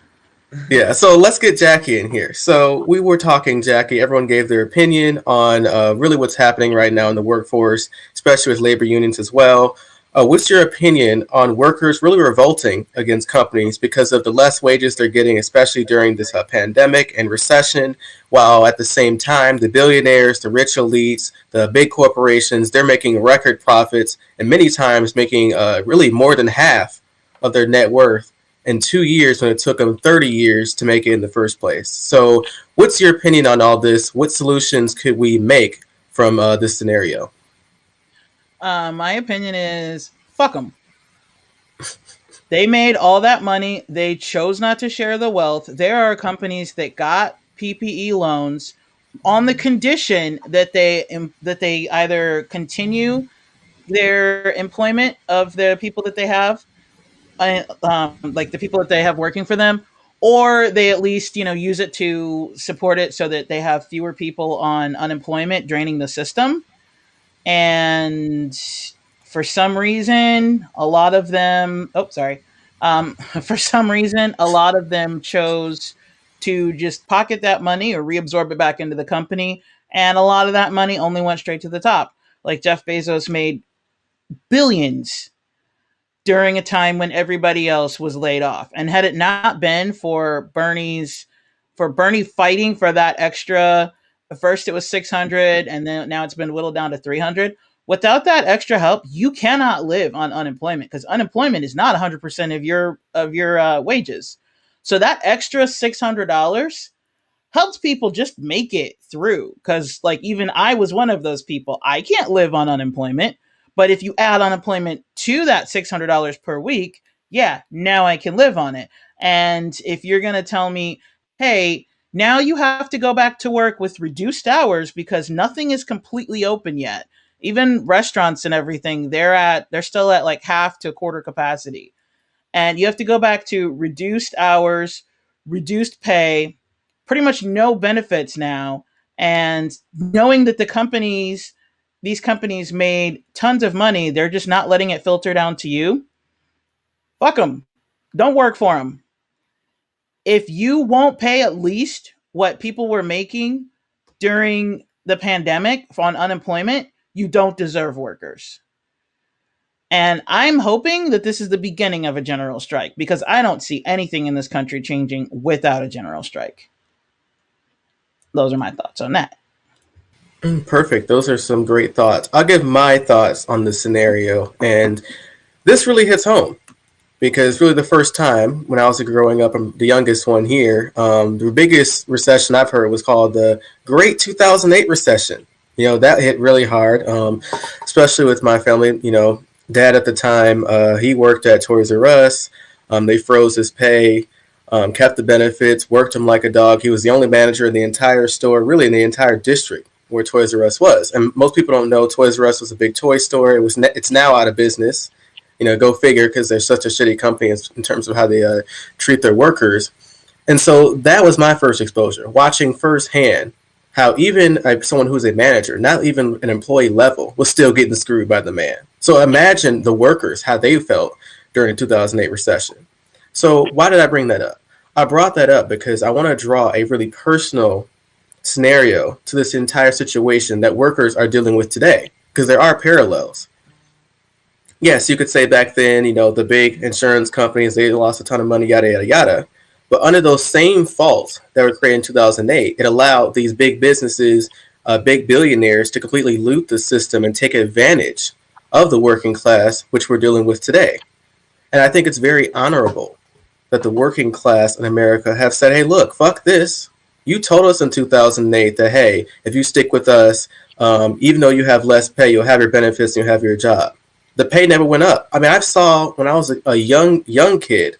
Yeah, so let's get Jackie in here. So we were talking, Jackie, everyone gave their opinion on really what's happening right now in the workforce, especially with labor unions as well. What's your opinion on workers really revolting against companies because of the less wages they're getting, especially during this pandemic and recession, while at the same time, the billionaires, the rich elites, the big corporations, they're making record profits and many times making really more than half of their net worth in 2 years when it took them 30 years to make it in the first place. So, what's your opinion on all this? What solutions could we make from this scenario? My opinion is fuck them. They made all that money. They chose not to share the wealth. There are companies that got PPE loans on the condition that they either continue their employment of the people that they have, like the people that they have working for them, or they at least use it to support it so that they have fewer people on unemployment draining the system. And for some reason, a lot of them, oh, sorry. For some reason, a lot of them chose to just pocket that money or reabsorb it back into the company. And a lot of that money only went straight to the top. Like Jeff Bezos made billions during a time when everybody else was laid off. And had it not been for Bernie fighting for that extra, first it was 600 and then now it's been whittled down to 300. Without that extra help, you cannot live on unemployment because unemployment is not 100% of your wages. So that extra $600 helps people just make it through, because like even I was one of those people. I can't live on unemployment, but if you add unemployment to that $600 per week, yeah, now I can live on it. And if you're going to tell me, hey, now you have to go back to work with reduced hours because nothing is completely open yet, even restaurants and everything, they're still at like half to quarter capacity, and you have to go back to reduced hours, reduced pay, pretty much no benefits now. And knowing that these companies made tons of money, they're just not letting it filter down to you. Fuck them. Don't work for them. If you won't pay at least what people were making during the pandemic on unemployment, you don't deserve workers. And I'm hoping that this is the beginning of a general strike because I don't see anything in this country changing without a general strike. Those are my thoughts on that. Perfect. Those are some great thoughts. I'll give my thoughts on the scenario. And this really hits home because really the first time when I was growing up, I'm the youngest one here, the biggest recession I've heard was called the Great 2008 Recession. That hit really hard, especially with my family. Dad at the time, he worked at Toys R Us. They froze his pay, kept the benefits, worked him like a dog. He was the only manager in the entire store, really in the entire district where Toys R Us was. And most people don't know Toys R Us was a big toy store. It's now out of business. Go figure, because they're such a shitty company in terms of how they treat their workers. And so that was my first exposure, watching firsthand how even someone who's a manager, not even an employee level, was still getting screwed by the man. So imagine the workers, how they felt during the 2008 recession. So why did I bring that up? I brought that up because I want to draw a really personal scenario to this entire situation that workers are dealing with today, because there are parallels. Yes, you could say back then, the big insurance companies, they lost a ton of money, yada, yada, yada. But under those same faults that were created in 2008, it allowed these big businesses, big billionaires, to completely loot the system and take advantage of the working class, which we're dealing with today. And I think it's very honorable that the working class in America have said, hey, look, fuck this. You told us in 2008 that, hey, if you stick with us, even though you have less pay, you'll have your benefits and you'll have your job. The pay never went up. I mean, I saw when I was a young kid,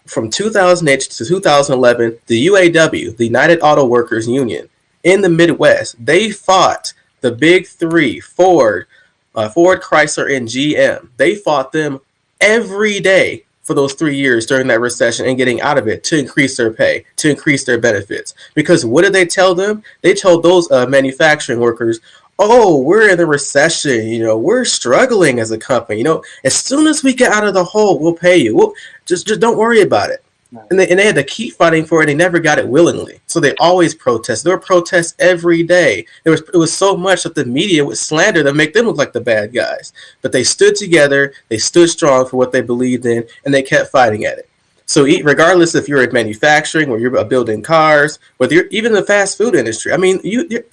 from 2008 to 2011, the UAW, the United Auto Workers Union, in the Midwest, they fought the big three, Ford, Chrysler, and GM. They fought them every day for those 3 years during that recession and getting out of it to increase their pay, to increase their benefits. Because what did they tell them? They told those manufacturing workers, oh, we're in a recession, we're struggling as a company, as soon as we get out of the hole, we'll pay you. We'll just don't worry about it. And they had to keep fighting for it. They never got it willingly. So they always protest. There were protests every day. It was so much that the media would slander them, make them look like the bad guys. But they stood together. They stood strong for what they believed in, and they kept fighting at it. So regardless if you're in manufacturing or you're building cars, whether you're even in the fast food industry, I mean, you're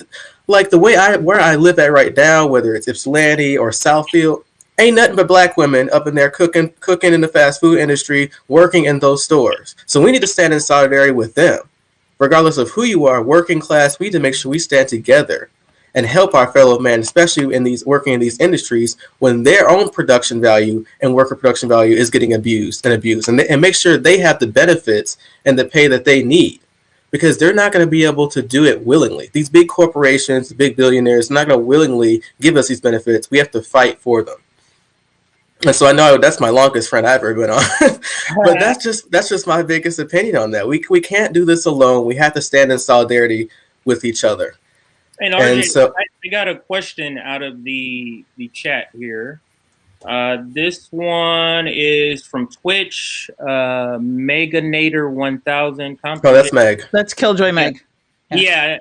like the where I live at right now, whether it's Ypsilanti or Southfield, Ain't nothing but black women up in there cooking in the fast food industry, working in those stores. So we need to stand in solidarity with them. Regardless of who you are, working class, we need to make sure we stand together and help our fellow man, especially in these working in these industries when their own production value and worker production value is getting abused, and make sure they have the benefits and the pay that they need, because they're not going to be able to do it willingly. These big corporations, big billionaires, are not going to willingly give us these benefits. We have to fight for them. And so I know that's my longest friend I've ever been on, but that's just my biggest opinion on that. We can't do this alone. We have to stand in solidarity with each other. And RJ, so I got a question out of the chat here. This one is from Twitch, Meganator 1000. Oh, that's Meg. That's Killjoy Meg. Yeah.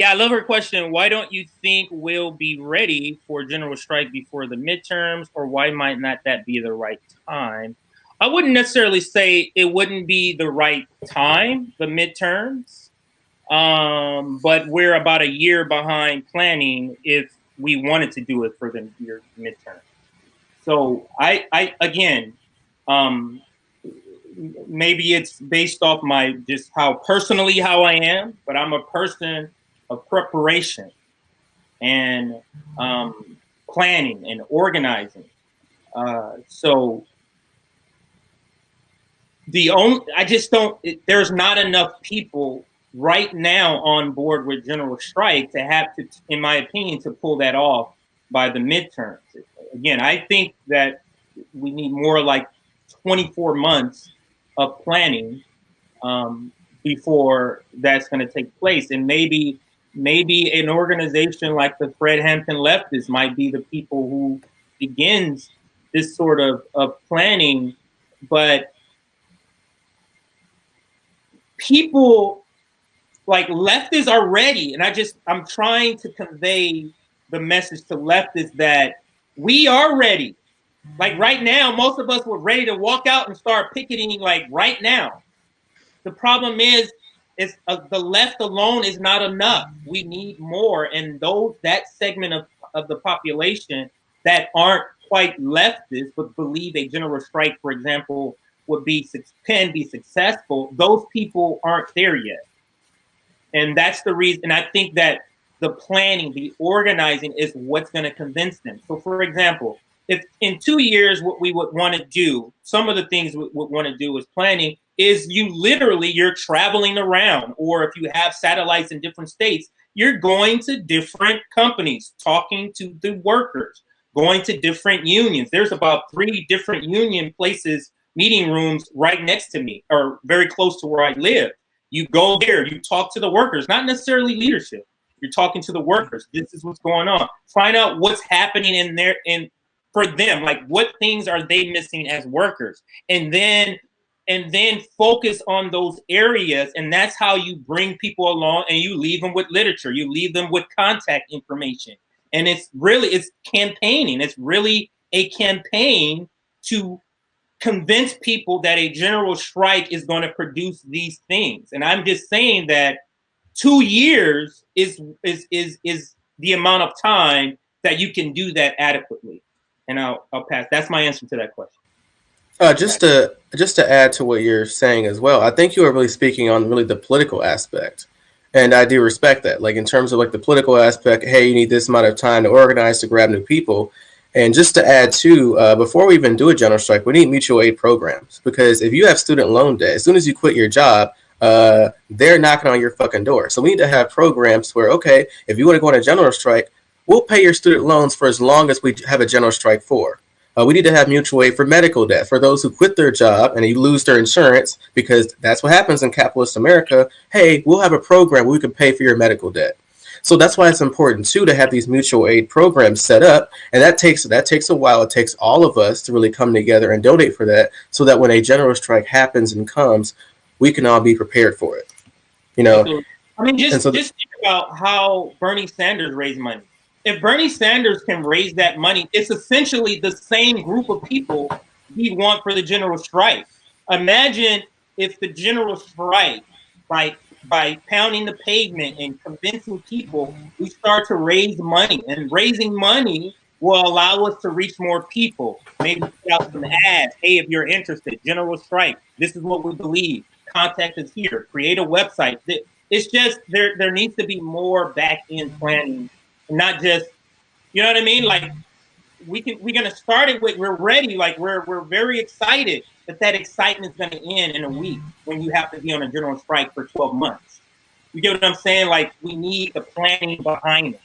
I love her question. Why don't you think we'll be ready for general strike before the midterms, or why might not that be the right time? I wouldn't necessarily say it wouldn't be the right time, the midterms, but we're about a year behind planning if we wanted to do it for the year midterm. So I again, maybe it's based off my just how I am, but I'm a person of preparation and planning and organizing. So there's not enough people right now on board with general strike to have to, in my opinion, to pull that off by the midterms. Again, I think that we need more like 24 months of planning before that's going to take place. And maybe an organization like the Fred Hampton Leftist might be the people who begins this sort of planning. But people like leftists are ready. And I'm trying to convey the message to leftists that we are ready. Like right now, most of us were ready to walk out and start picketing like right now. The problem is the left alone is not enough. We need more. And that segment of the population that aren't quite leftist, but believe a general strike, for example, can be successful, those people aren't there yet. And that's the reason. And I think that the planning, the organizing is what's going to convince them. So, for example, if in 2 years, what we would want to do, some of the things we would want to do is planning, is you're traveling around, or if you have satellites in different states, you're going to different companies, talking to the workers, going to different unions. There's about 3 different union places, meeting rooms right next to me, or very close to where I live. You go there, you talk to the workers, not necessarily leadership. You're talking to the workers. This is what's going on. Find out what's happening for them, like what things are they missing as workers, and then focus on those areas. And that's how you bring people along, and you leave them with literature, you leave them with contact information. And it's campaigning. It's really a campaign to convince people that a general strike is going to produce these things. And I'm just saying that 2 years is the amount of time that you can do that adequately. And I'll pass. That's my answer to that question. Just to add to what you're saying as well, I think you are really speaking on really the political aspect, and I do respect that. Like in terms of like the political aspect, hey, you need this amount of time to organize, to grab new people. And just to add to, before we even do a general strike, we need mutual aid programs, because if you have student loan debt, as soon as you quit your job, they're knocking on your fucking door. So we need to have programs where, okay, if you want to go on a general strike, we'll pay your student loans for as long as we have a general strike for. We need to have mutual aid for medical debt for those who quit their job and you lose their insurance, because that's what happens in capitalist America. Hey, we'll have a program where we can pay for your medical debt. So that's why it's important too to have these mutual aid programs set up, and that takes a while. It takes all of us to really come together and donate for that, so that when a general strike happens and comes, we can all be prepared for it. You know, I mean, just think about how Bernie Sanders raised money. If Bernie Sanders can raise that money, it's essentially the same group of people we want for the general strike. Imagine if the general strike, by pounding the pavement and convincing people, we start to raise money. And raising money will allow us to reach more people. Maybe put out some ads. Hey, if you're interested, general strike. This is what we believe. Contact us here. Create a website. It's just there needs to be more back end planning, not just, you know what I mean? Like we're gonna start it with, we're ready, like we're very excited, but that excitement is gonna end in a week when you have to be on a general strike for 12 months. You get what I'm saying? Like we need the planning behind it.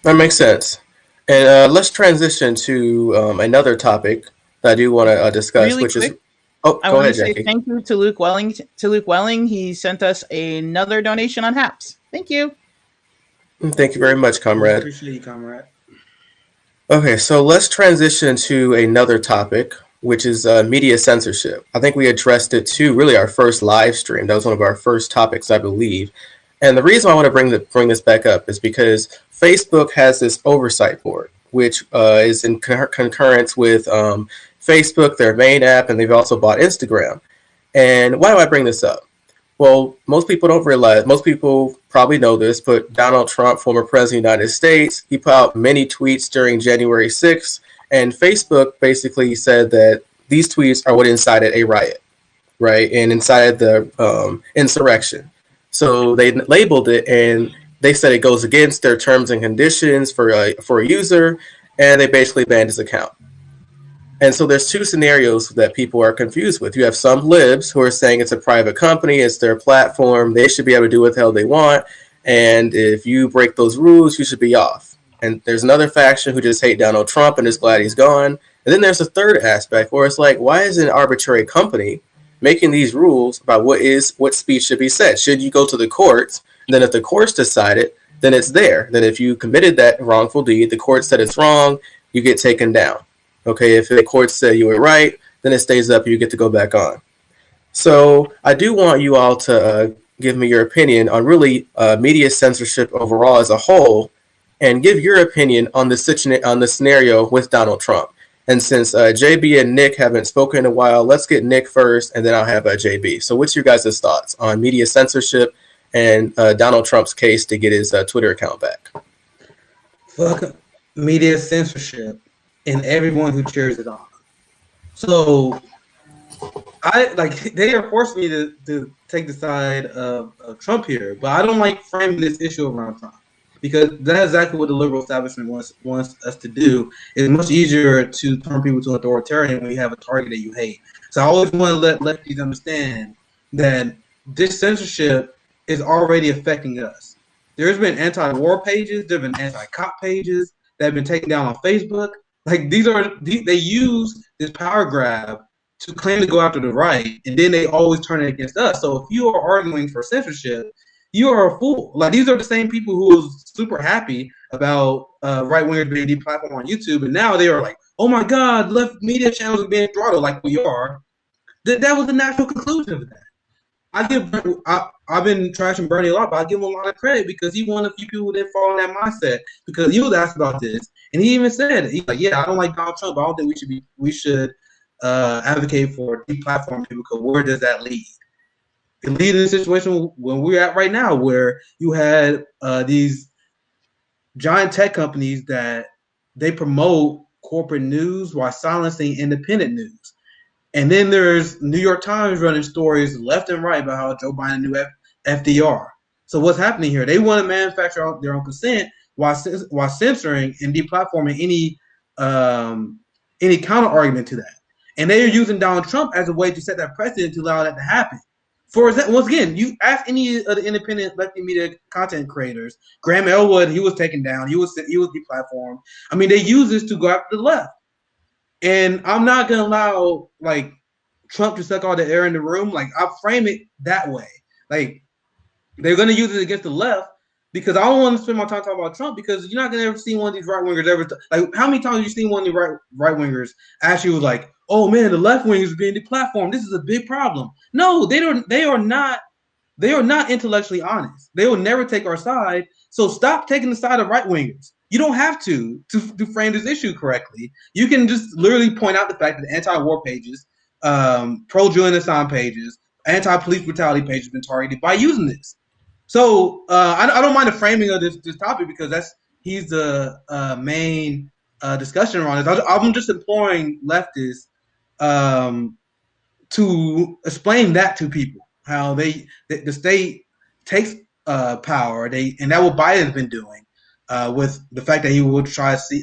That makes sense. And let's transition to another topic that I do want to discuss, Really which is. quick, Oh, I go want to ahead, say Jackie. thank you to Luke Welling. To Luke Welling, he sent us another donation on Haps. Thank you. Thank you very much, comrade. Appreciate you, comrade. Okay, so let's transition to another topic, which is media censorship. I think we addressed it too, really, our first live stream. That was one of our first topics, I believe. And the reason I want to bring this back up is because Facebook has this oversight board, which is in concurrence with Facebook, their main app, and they've also bought Instagram. And why do I bring this up? Well, most people don't realize, most people probably know this, but Donald Trump, former president of the United States, he put out many tweets during January 6th, and Facebook basically said that these tweets are what incited a riot, right? And incited the insurrection. So they labeled it, and they said it goes against their terms and conditions for a user, and they basically banned his account. And so there's two scenarios that people are confused with. You have some libs who are saying it's a private company, it's their platform, they should be able to do what the hell they want, and if you break those rules, you should be off. And there's another faction who just hate Donald Trump and is glad he's gone. And then there's a third aspect where it's like, why is an arbitrary company making these rules about what speech should be said? Should you go to the courts? And then if the courts decide it, then it's there. Then if you committed that wrongful deed, the court said it's wrong, you get taken down. Okay, if the courts say you were right, then it stays up, you get to go back on. So I do want you all to give me your opinion on really media censorship overall as a whole, and give your opinion on the scenario with Donald Trump. And since JB and Nick haven't spoken in a while, let's get Nick first, and then I'll have JB. So what's your guys' thoughts on media censorship and Donald Trump's case to get his Twitter account back? Fuck media censorship and everyone who cheers it on. So they are forcing me to take the side of Trump here, but I don't like framing this issue around Trump, because that's exactly what the liberal establishment wants us to do. It's much easier to turn people to authoritarian when you have a target that you hate. So I always want to let lefties understand that this censorship is already affecting us. There's been anti-war pages, there's been anti-cop pages that have been taken down on Facebook. Like they use this power grab to claim to go after the right, and then they always turn it against us. So if you are arguing for censorship, you are a fool. Like these are the same people who was super happy about right wingers being deplatformed on YouTube, and now they are like, "Oh my God, left media channels are being throttled," like we are. That was the natural conclusion of that. I've been trashing Bernie a lot, but I give him a lot of credit because he's one of the few people that fall in that mindset. Because he was asked about this, and he even said, "He's like, yeah, I don't like Donald Trump, but I don't think we should advocate for deplatforming people, because where does that lead? It leads in a situation when we're at right now, where you had these giant tech companies that they promote corporate news while silencing independent news." And then there's New York Times running stories left and right about how Joe Biden knew FDR. So what's happening here? They want to manufacture their own consent while censoring and deplatforming any counter argument to that. And they are using Donald Trump as a way to set that precedent to allow that to happen. For example, once again, you ask any of the independent lefty media content creators, Graham Elwood, he was taken down, he was deplatformed. I mean, they use this to go after the left. And I'm not gonna allow like Trump to suck all the air in the room. Like I frame it that way. Like they're gonna use it against the left, because I don't want to spend my time talking about Trump, because you're not gonna ever see one of these right wingers ever. Like how many times have you seen one of the right wingers actually was like, "Oh man, the left wingers are being deplatformed. This is a big problem." No, they don't. They are not intellectually honest. They will never take our side. So stop taking the side of right wingers. You don't have to frame this issue correctly. You can just literally point out the fact that anti-war pages, pro-Julian Assange pages, anti-police brutality pages have been targeted by using this. So I don't mind the framing of this topic, because he's the main discussion around this. I'm just imploring leftists to explain that to people, how the state takes power, and that what Biden's been doing with the fact that he would try to see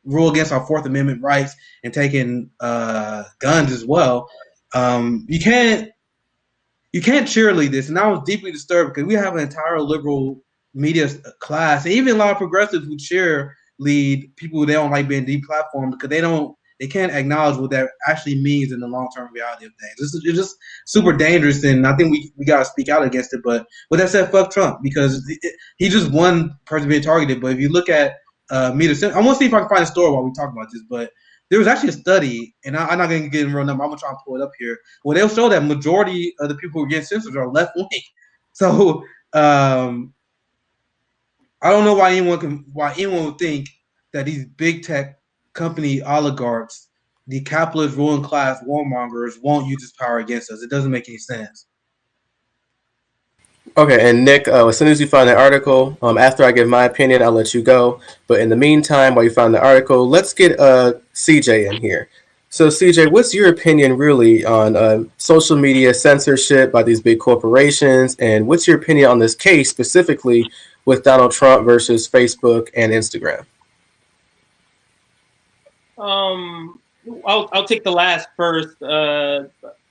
rule against our Fourth Amendment rights and taking guns as well. You can't cheerlead this, and I was deeply disturbed because we have an entire liberal media class, and even a lot of progressives who cheerlead people who they don't like being deplatformed because they can't acknowledge what that actually means in the long term reality of things. It's just super dangerous, and I think we got to speak out against it. But with that said, fuck Trump, because he's just one person being targeted. But if you look at media, I want to see if I can find a story while we talk about this, but there was actually a study, and I'm not going to get in real number. I'm going to try and pull it up here. Well, they'll show that majority of the people who get censored are left wing. So I don't know why anyone would think that these big tech company oligarchs, the capitalist ruling class warmongers, won't use this power against us. It doesn't make any sense. Okay, and Nick, as soon as you find the article, after I give my opinion, I'll let you go. But in the meantime, while you find the article, let's get CJ in here. So, CJ, what's your opinion really on social media censorship by these big corporations? And what's your opinion on this case specifically with Donald Trump versus Facebook and Instagram? I'll take the last first. I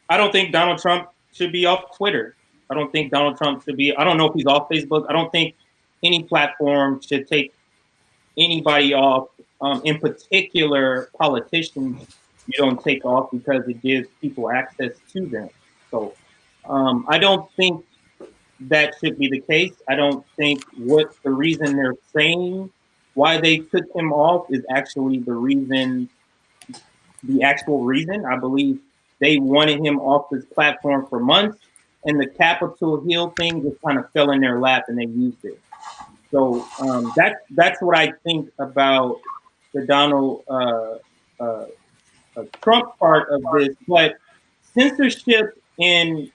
don't think Donald Trump should be off Twitter. I don't think Donald Trump should be. I don't know if he's off Facebook. I don't think any platform should take anybody off. In particular, politicians, you don't take off because it gives people access to them. So I don't think that should be the case. I don't think what the reason they're saying why they took him off is actually the actual reason. I believe they wanted him off this platform for months, and the Capitol Hill thing just kind of fell in their lap and they used it. So that's what I think about the Donald Trump part of this. But censorship in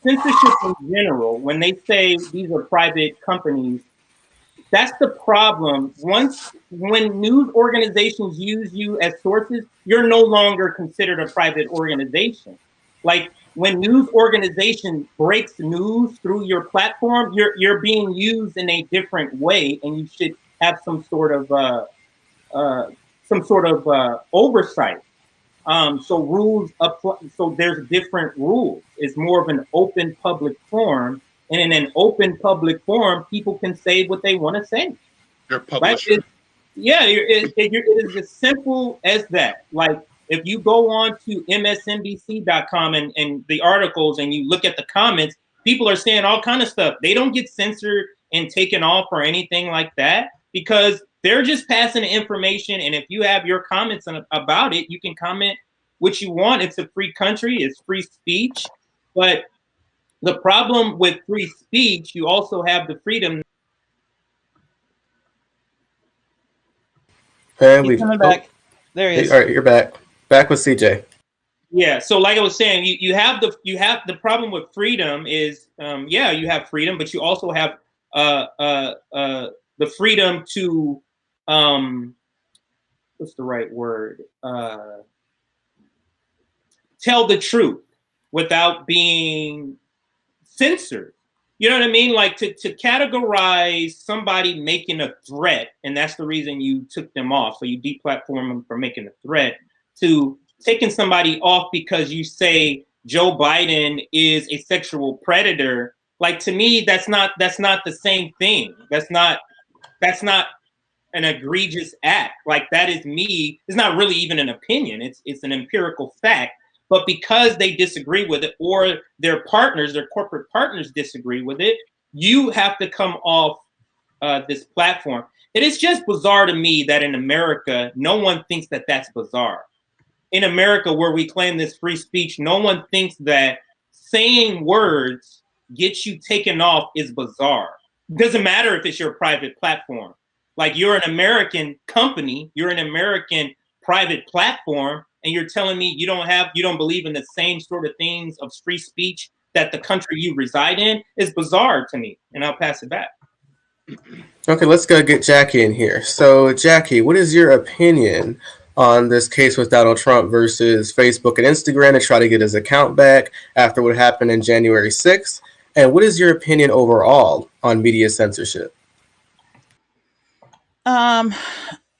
general, when they say these are private companies, that's the problem. When news organizations use you as sources, you're no longer considered a private organization. Like when news organization breaks news through your platform, you're being used in a different way, and you should have some sort of oversight. So rules apply. So there's different rules. It's more of an open public forum, and in an open public forum, people can say what they want to say. You're a publisher. Right? It is as simple as that. Like if you go on to msnbc.com and the articles and you look at the comments, people are saying all kind of stuff. They don't get censored and taken off or anything like that because they're just passing the information. And if you have your comments about it, you can comment what you want. It's a free country. It's free speech. But the problem with free speech, you also have the freedom. And He's coming back. There he is. All right, you're back. Back with CJ. Yeah. So like I was saying, you have the problem with freedom is you have freedom, but you also have the freedom to what's the right word? Tell the truth without being censored. You know what I mean? Like to categorize somebody making a threat, and that's the reason you took them off. So you deplatform them for making a threat, to taking somebody off because you say Joe Biden is a sexual predator. Like to me, that's not the same thing. That's not an egregious act. Like that is me. It's not really even an opinion. It's an empirical fact. But because they disagree with it, or their corporate partners disagree with it, you have to come off this platform. It is just bizarre to me that in America, no one thinks that that's bizarre. In America, where we claim this free speech, no one thinks that saying words gets you taken off is bizarre. It doesn't matter if it's your private platform. Like you're an American company, you're an American private platform, and you're telling me you don't believe in the same sort of things of free speech that the country you reside in is bizarre to me. And I'll pass it back. Okay, let's go get Jackie in here. So, Jackie, what is your opinion on this case with Donald Trump versus Facebook and Instagram to try to get his account back after what happened in January 6th? And what is your opinion overall on media censorship? Um,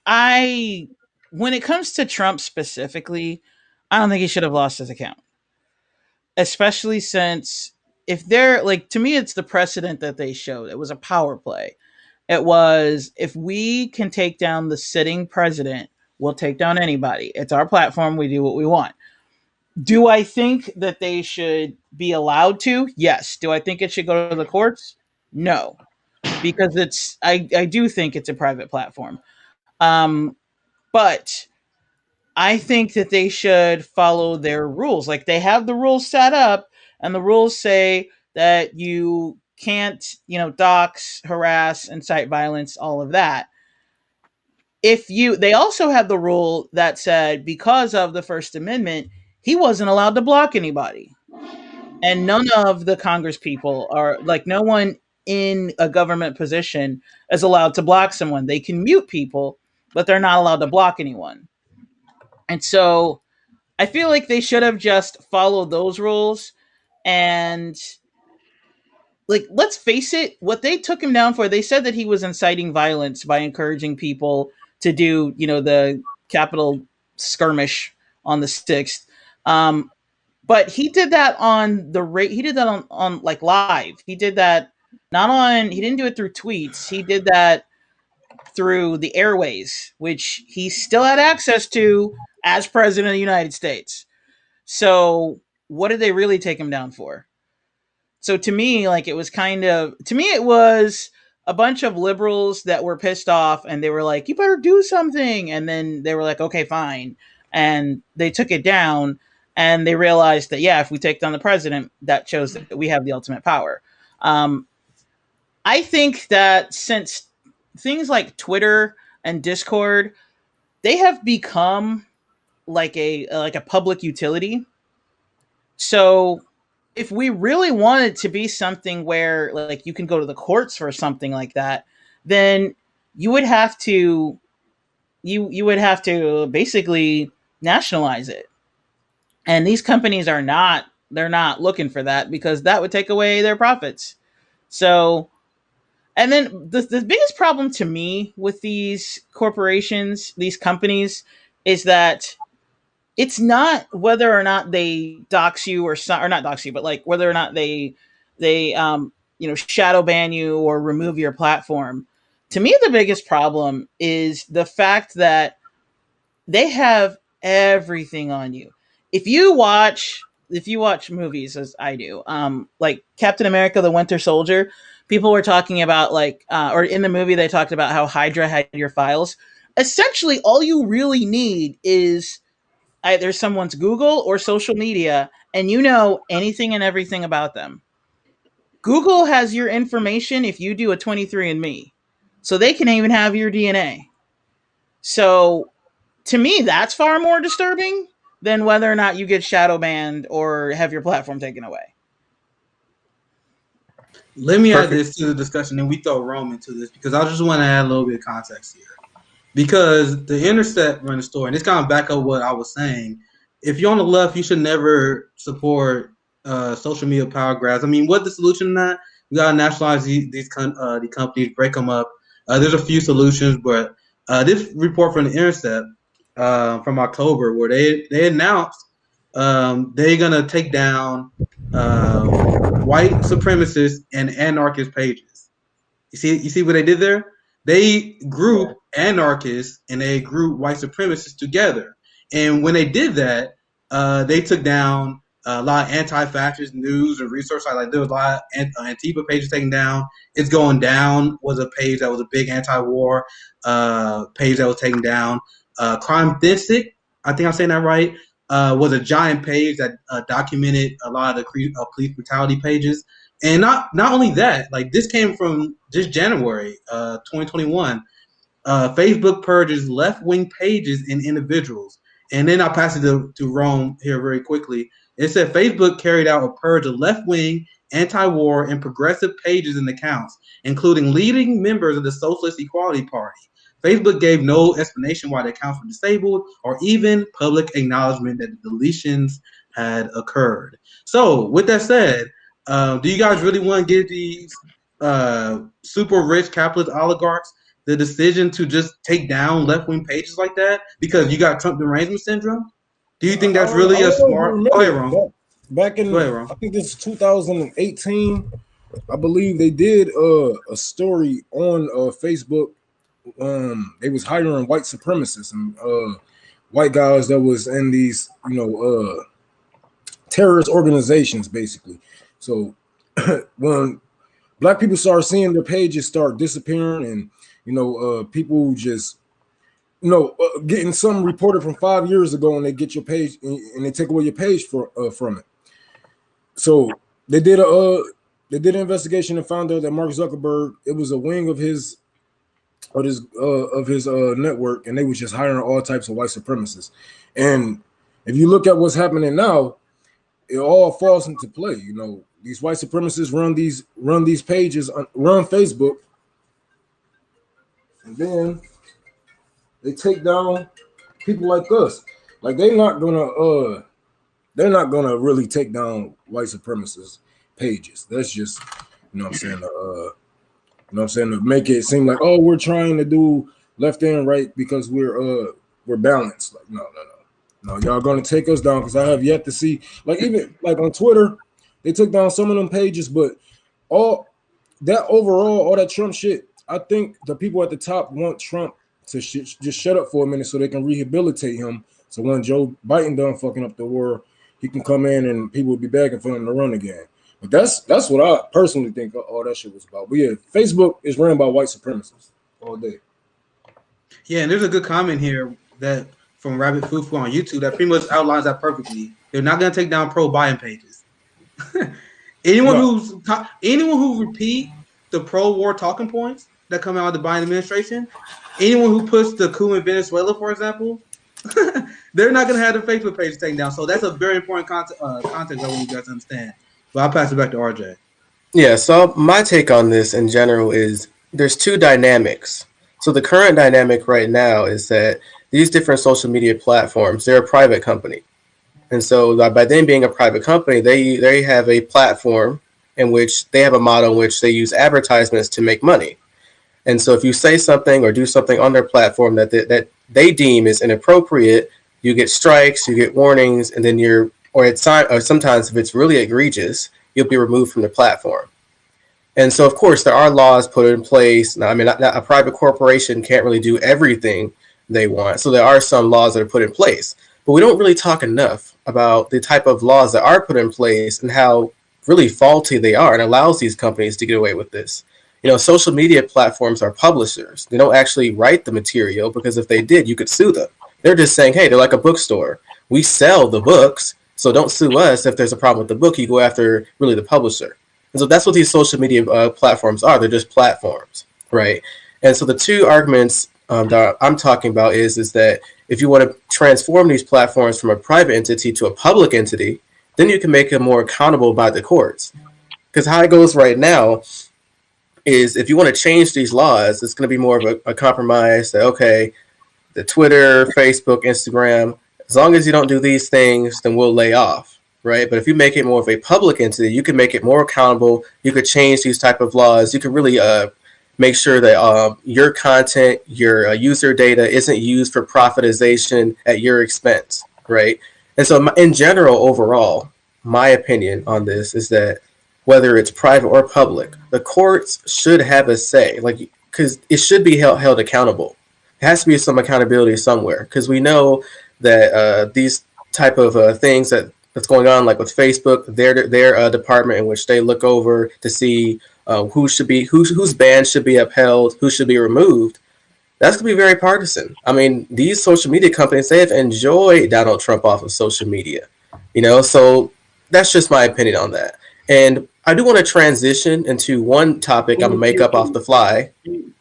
I when it comes to Trump specifically, I don't think he should have lost his account, especially since if they're like to me, it's the precedent that they showed. It was a power play. It was if we can take down the sitting president, we'll take down anybody. It's our platform. We do what we want. Do I think that they should be allowed to? Yes. Do I think it should go to the courts? No, because I do think it's a private platform. Um, but I think that they should follow their rules. Like they have the rules set up, and the rules say that you can't, dox, harass, incite violence, all of that. They also had the rule that said because of the First Amendment, he wasn't allowed to block anybody. And none of the Congress people are like no one in a government position is allowed to block someone. They can mute people, but they're not allowed to block anyone. And so I feel like they should have just followed those rules and like let's face it, what they took him down for, they said that he was inciting violence by encouraging people to do, the Capitol skirmish on the 6th. But he did that on the rate. He did that on like live. He did that not on. He didn't do it through tweets. He did that through the airways, which he still had access to as president of the United States. So what did they really take him down for? So to me, like it was a bunch of liberals that were pissed off and they were like, you better do something. And then they were like, okay, fine. And they took it down and they realized that, yeah, if we take down the president, that shows that we have the ultimate power. Um, I think that since things like Twitter and Discord, they have become like a public utility. So if we really want it to be something where like you can go to the courts for something like that, then you would have to you would have to basically nationalize it. And these companies are not they're not looking for that because that would take away their profits. So and then the biggest problem to me with these corporations, these companies, is that it's not whether or not they dox you or not dox you, but like whether or not they shadow ban you or remove your platform. To me, the biggest problem is the fact that they have everything on you. If you watch movies as I do, like Captain America: The Winter Soldier, people were talking about or in the movie they talked about how Hydra had your files. Essentially, all you really need is either someone's Google or social media, and you know anything and everything about them. Google has your information if you do a 23andMe, so they can even have your DNA. So to me, that's far more disturbing than whether or not you get shadow banned or have your platform taken away. Let me add Perfect. this to the discussion, and we throw Rome into this because I just want to add a little bit of context here. Because the Intercept run the story, and it's kind of back up what I was saying. If you're on the left, you should never support social media power grabs. I mean, what the solution to that? We gotta nationalize these companies, break them up. There's a few solutions, but this report from the Intercept from October, where they announced they're gonna take down white supremacist and anarchist pages. You see what they did there? They group anarchists and they group white supremacists together. And when they did that, they took down a lot of anti-fascist news and resource sites. Like there was a lot of Antifa pages taken down. It's Going Down was a page that was a big anti-war page that was taken down. Crime Thinstic, I think I'm saying that right, was a giant page that documented a lot of the police brutality pages. And not only that, like this came from just January 2021. Facebook purges left-wing pages and individuals. And then I'll pass it to Rome here very quickly. It said Facebook carried out a purge of left-wing, anti-war, and progressive pages and accounts, including leading members of the Socialist Equality Party. Facebook gave no explanation why the accounts were disabled or even public acknowledgement that the deletions had occurred. So, with that said, do you guys really want to give these super rich capitalist oligarchs the decision to just take down left-wing pages like that because you got Trump derangement syndrome? Do you think that's really a smart? Go ahead, Ron. Back in, I think this is 2018. I believe they did a story on Facebook. They was hiring white supremacists and white guys that was in these, terrorist organizations, basically. So when black people start seeing their pages start disappearing, and people just getting something reported from 5 years ago, and they get your page and they take away your page from it. So they did an investigation and found out that Mark Zuckerberg, it was a wing of his network, and they was just hiring all types of white supremacists. And if you look at what's happening now, it all falls into play. These white supremacists run these pages, run Facebook, and then they take down people like us. Like they're not gonna really take down white supremacist pages. That's just, to make it seem like, oh, we're trying to do left and right because we're balanced. Like, no, y'all gonna take us down, because I have yet to see, like, even like on Twitter, they took down some of them pages, but all that Trump shit, I think the people at the top want Trump to just shut up for a minute so they can rehabilitate him. So when Joe Biden done fucking up the war, he can come in and people will be begging for him to run again. But that's what I personally think all that shit was about. But yeah, Facebook is run by white supremacists all day. Yeah, and there's a good comment here that from Rabbit Fufu on YouTube that pretty much outlines that perfectly. They're not going to take down pro-Biden pages. anyone who repeat the pro-war talking points that come out of the Biden administration, anyone who puts the coup in Venezuela, for example, they're not going to have the Facebook page taken down. So that's a very important context I want you guys to understand. But I'll pass it back to RJ. Yeah, so my take on this in general is there's two dynamics. So the current dynamic right now is that these different social media platforms, they're a private company. And so by them being a private company, they have a platform in which they have a model in which they use advertisements to make money. And so if you say something or do something on their platform that they deem is inappropriate, you get strikes, you get warnings, and then or sometimes if it's really egregious, you'll be removed from the platform. And so, of course, there are laws put in place. Now, I mean, a private corporation can't really do everything they want. So there are some laws that are put in place. But we don't really talk enough about the type of laws that are put in place and how really faulty they are and allows these companies to get away with this. Social media platforms are publishers. They don't actually write the material, because if they did, you could sue them. They're just saying, hey, they're like a bookstore. We sell the books, so don't sue us. If there's a problem with the book, you go after really the publisher. And so that's what these social media platforms are. They're just platforms, right? And so the two arguments that I'm talking about is that if you want to transform these platforms from a private entity to a public entity, then you can make them more accountable by the courts. Because how it goes right now is if you want to change these laws, it's going to be more of a compromise that, okay, the Twitter, Facebook, Instagram, as long as you don't do these things, then we'll lay off, right? But if you make it more of a public entity, you can make it more accountable. You could change these type of laws. You can really make sure that your content, your user data isn't used for profitization at your expense, right? And so in general, overall, my opinion on this is that whether it's private or public, the courts should have a say, because it should be held accountable. There has to be some accountability somewhere, because we know that these type of things that's going on, like with Facebook, their department in which they look over to see whose bans should be upheld, who should be removed. That's going to be very partisan. I mean, these social media companies, they have enjoyed Donald Trump off of social media, so that's just my opinion on that. And I do want to transition into one topic I'm going to make up off the fly.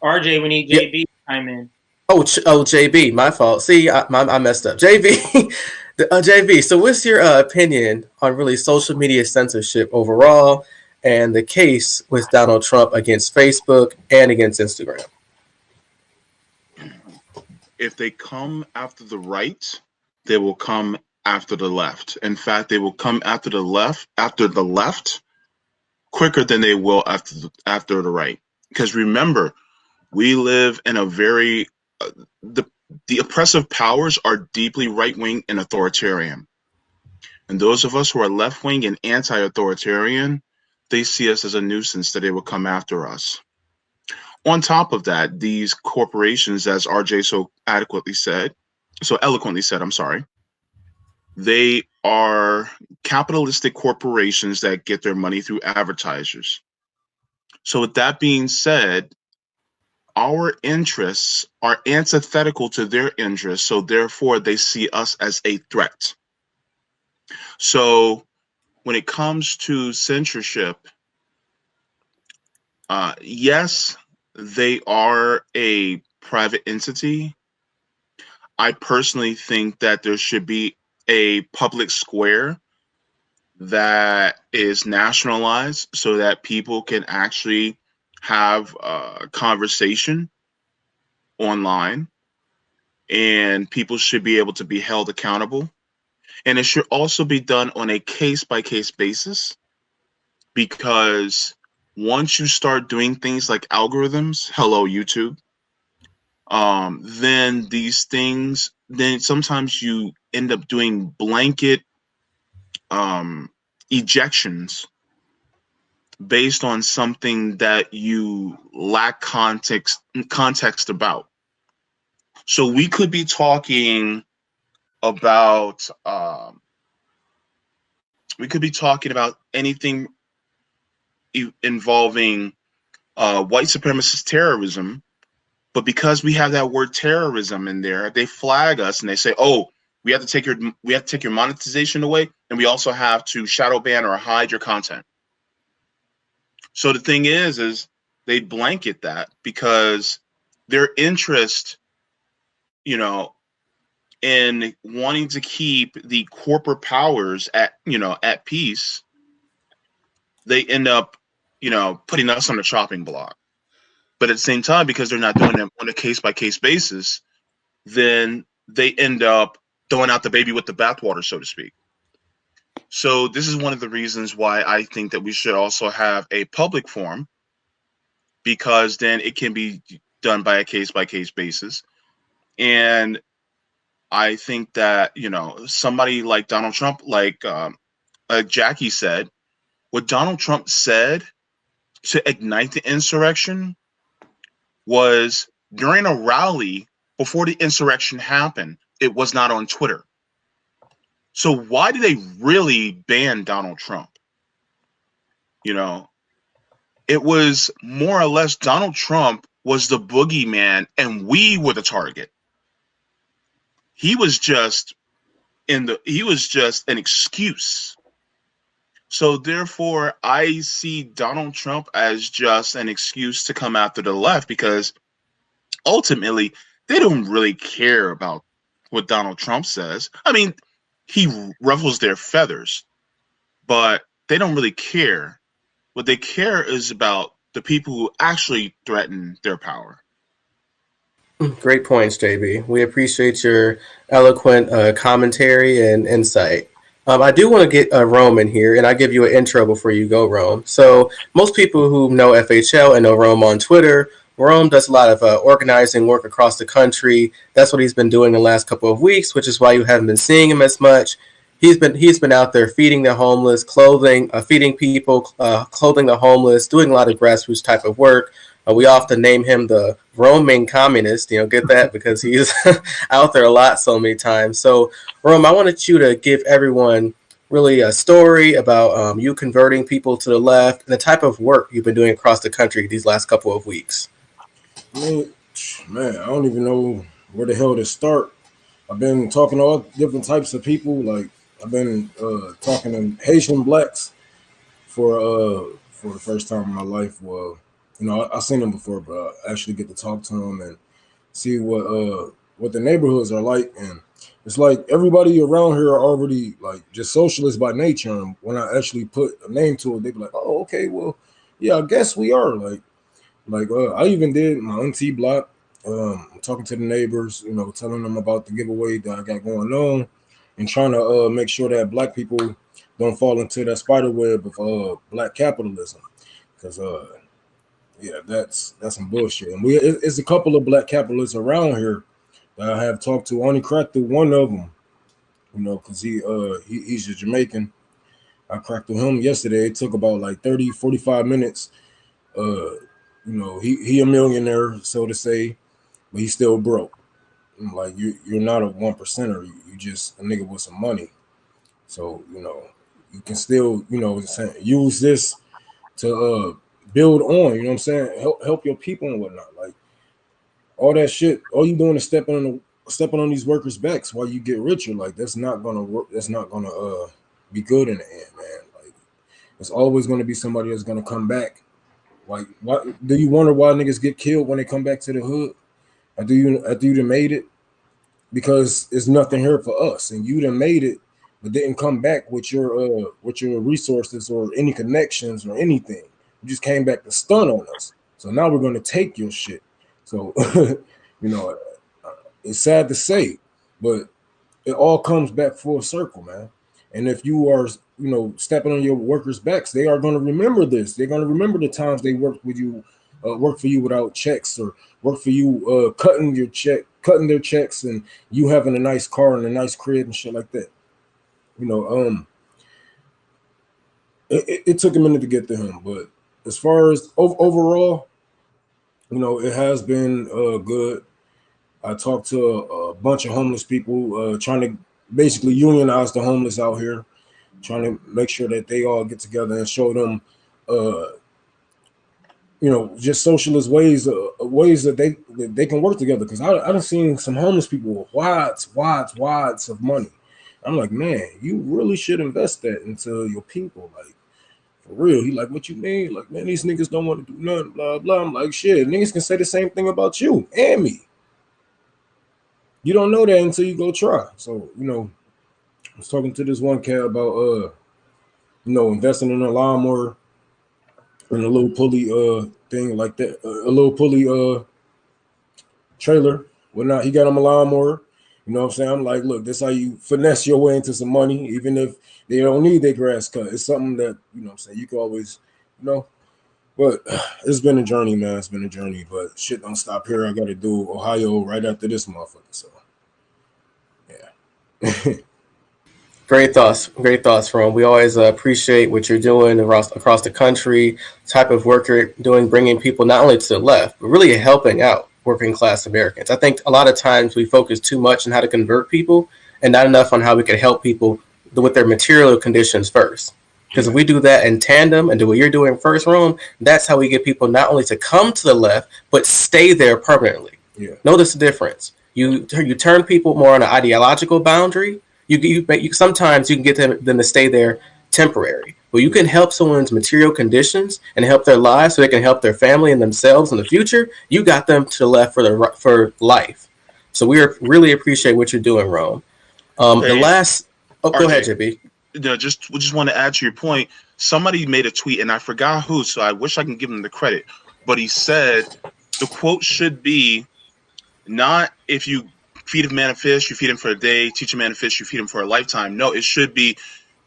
RJ, we need JB to chime in. Oh, JB, my fault. See, I messed up. JB, JV, so what's your opinion on really social media censorship overall and the case with Donald Trump against Facebook and against Instagram? If they come after the right, they will come after the left. In fact, they will come after the left quicker than they will after the right. Because remember, we live in a very the oppressive powers are deeply right-wing and authoritarian. And those of us who are left-wing and anti-authoritarian, they see us as a nuisance that they will come after us. On top of that, these corporations, as RJ so eloquently said, they are capitalistic corporations that get their money through advertisers. So with that being said, our interests are antithetical to their interests, so therefore they see us as a threat. So when it comes to censorship, yes, they are a private entity. I personally think that there should be a public square that is nationalized so that people can actually have a conversation online, and people should be able to be held accountable. And it should also be done on a case-by-case basis, because once you start doing things like algorithms, hello YouTube, then these things, then sometimes you end up doing blanket ejections based on something that you lack context about. So we could be talking about anything involving white supremacist terrorism, but because we have that word terrorism in there, they flag us and they say, "Oh, we have to take your monetization away, and we also have to shadow ban or hide your content." So the thing is they blanket that because their interest, in wanting to keep the corporate powers at peace, they end up, putting us on the chopping block. But at the same time, because they're not doing it on a case-by-case basis, then they end up throwing out the baby with the bathwater, so to speak. So this is one of the reasons why I think that we should also have a public forum, because then it can be done by a case-by-case basis. And I think that, somebody like Donald Trump, like Jackie said, what Donald Trump said to ignite the insurrection was during a rally before the insurrection happened. It was not on Twitter. So why did they really ban Donald Trump? It was more or less Donald Trump was the boogeyman and we were the target. He was just an excuse. So therefore, I see Donald Trump as just an excuse to come after the left, because ultimately they don't really care about what Donald Trump says. I mean, he ruffles their feathers, but they don't really care. What they care is about the people who actually threaten their power. Great points, JB. We appreciate your eloquent commentary and insight. I do want to get Rome in here, and I'll give you an intro before you go, Rome. So most people who know FHL and know Rome on Twitter, Rome does a lot of organizing work across the country. That's what he's been doing the last couple of weeks, which is why you haven't been seeing him as much. He's been out there feeding the homeless, feeding people, clothing the homeless, doing a lot of grassroots type of work. We often name him the roaming communist, get that, because he's out there a lot so many times. So, Rome, I wanted you to give everyone really a story about you converting people to the left and the type of work you've been doing across the country these last couple of weeks. I mean, man, I don't even know where the hell to start. I've been talking to all different types of people. Like, I've been talking to Haitian blacks for the first time in my life. Well, I've seen them before, but I actually get to talk to them and see what the neighborhoods are like. And it's like everybody around here are already like just socialists by nature. And when I actually put a name to it, they be like, "Oh, okay, well, yeah, I guess we are." I even did my auntie block. Talking to the neighbors, telling them about the giveaway that I got going on, and trying to make sure that black people don't fall into that spider web of black capitalism, because yeah, that's some bullshit. And it's a couple of black capitalists around here that I have talked to. I only cracked through one of them, because he's a Jamaican. I cracked through him yesterday. It took about like 30, 45 minutes. He a millionaire, so to say, but he's still broke. Like you're not a 1%er. You just a nigga with some money. So you can still use this to build on. You know what I'm saying? Help your people and whatnot. Like all that shit. All you doing is stepping on these workers' backs while you get richer. Like that's not gonna work. That's not gonna be good in the end, man. Like there's always gonna be somebody that's gonna come back. Like, why do you wonder why niggas get killed when they come back to the hood? After you done made it? Because there's nothing here for us, and you done made it, but didn't come back with your resources or any connections or anything. You just came back to stun on us. So now we're gonna take your shit. So it's sad to say, but it all comes back full circle, man. And if you are, stepping on your workers' backs, they are going to remember this. They're going to remember the times they worked with you, work for you without checks, or work for you cutting their checks, and you having a nice car and a nice crib and shit like that. It took a minute to get to him, but as far as overall, it has been good. I talked to a bunch of homeless people, trying to basically unionize the homeless out here, trying to make sure that they all get together and show them, just socialist ways that they can work together. Because I done seen some homeless people with wads of money. I'm like, man, you really should invest that into your people, like for real. He like, what you mean? Like, man, these niggas don't want to do nothing, blah blah. I'm like, shit, niggas can say the same thing about you and me. You don't know that until you go try. So, I was talking to this one cat about investing in a lawnmower and a little pulley thing like that. A little pulley trailer. Whatnot. He got him a lawnmower. You know what I'm saying? I'm like, look, this how you finesse your way into some money, even if they don't need their grass cut. It's something that, what I'm saying, you can always, but it's been a journey, man. It's been a journey, but shit don't stop here. I got to do Ohio right after this motherfucker. So, yeah. Great thoughts, Ron. We always appreciate what you're doing across the country, type of work you're doing, bringing people not only to the left, but really helping out working class Americans. I think a lot of times we focus too much on how to convert people and not enough on how we can help people with their material conditions first. Because if we do that in tandem and do what you're doing first, Rome, that's how we get people not only to come to the left, but stay there permanently. Yeah. Notice the difference. You turn people more on an ideological boundary. You sometimes you can get them to stay there temporary, but you can help someone's material conditions and help their lives so they can help their family and themselves in the future. You got them to the left for life. So we really appreciate what you're doing, Rome. Go ahead, JB. Just want to add to your point. Somebody made a tweet, and I forgot who, so I wish I can give him the credit. But he said the quote should be, not if you feed a man a fish, you feed him for a day, teach a man a fish, you feed him for a lifetime. No, it should be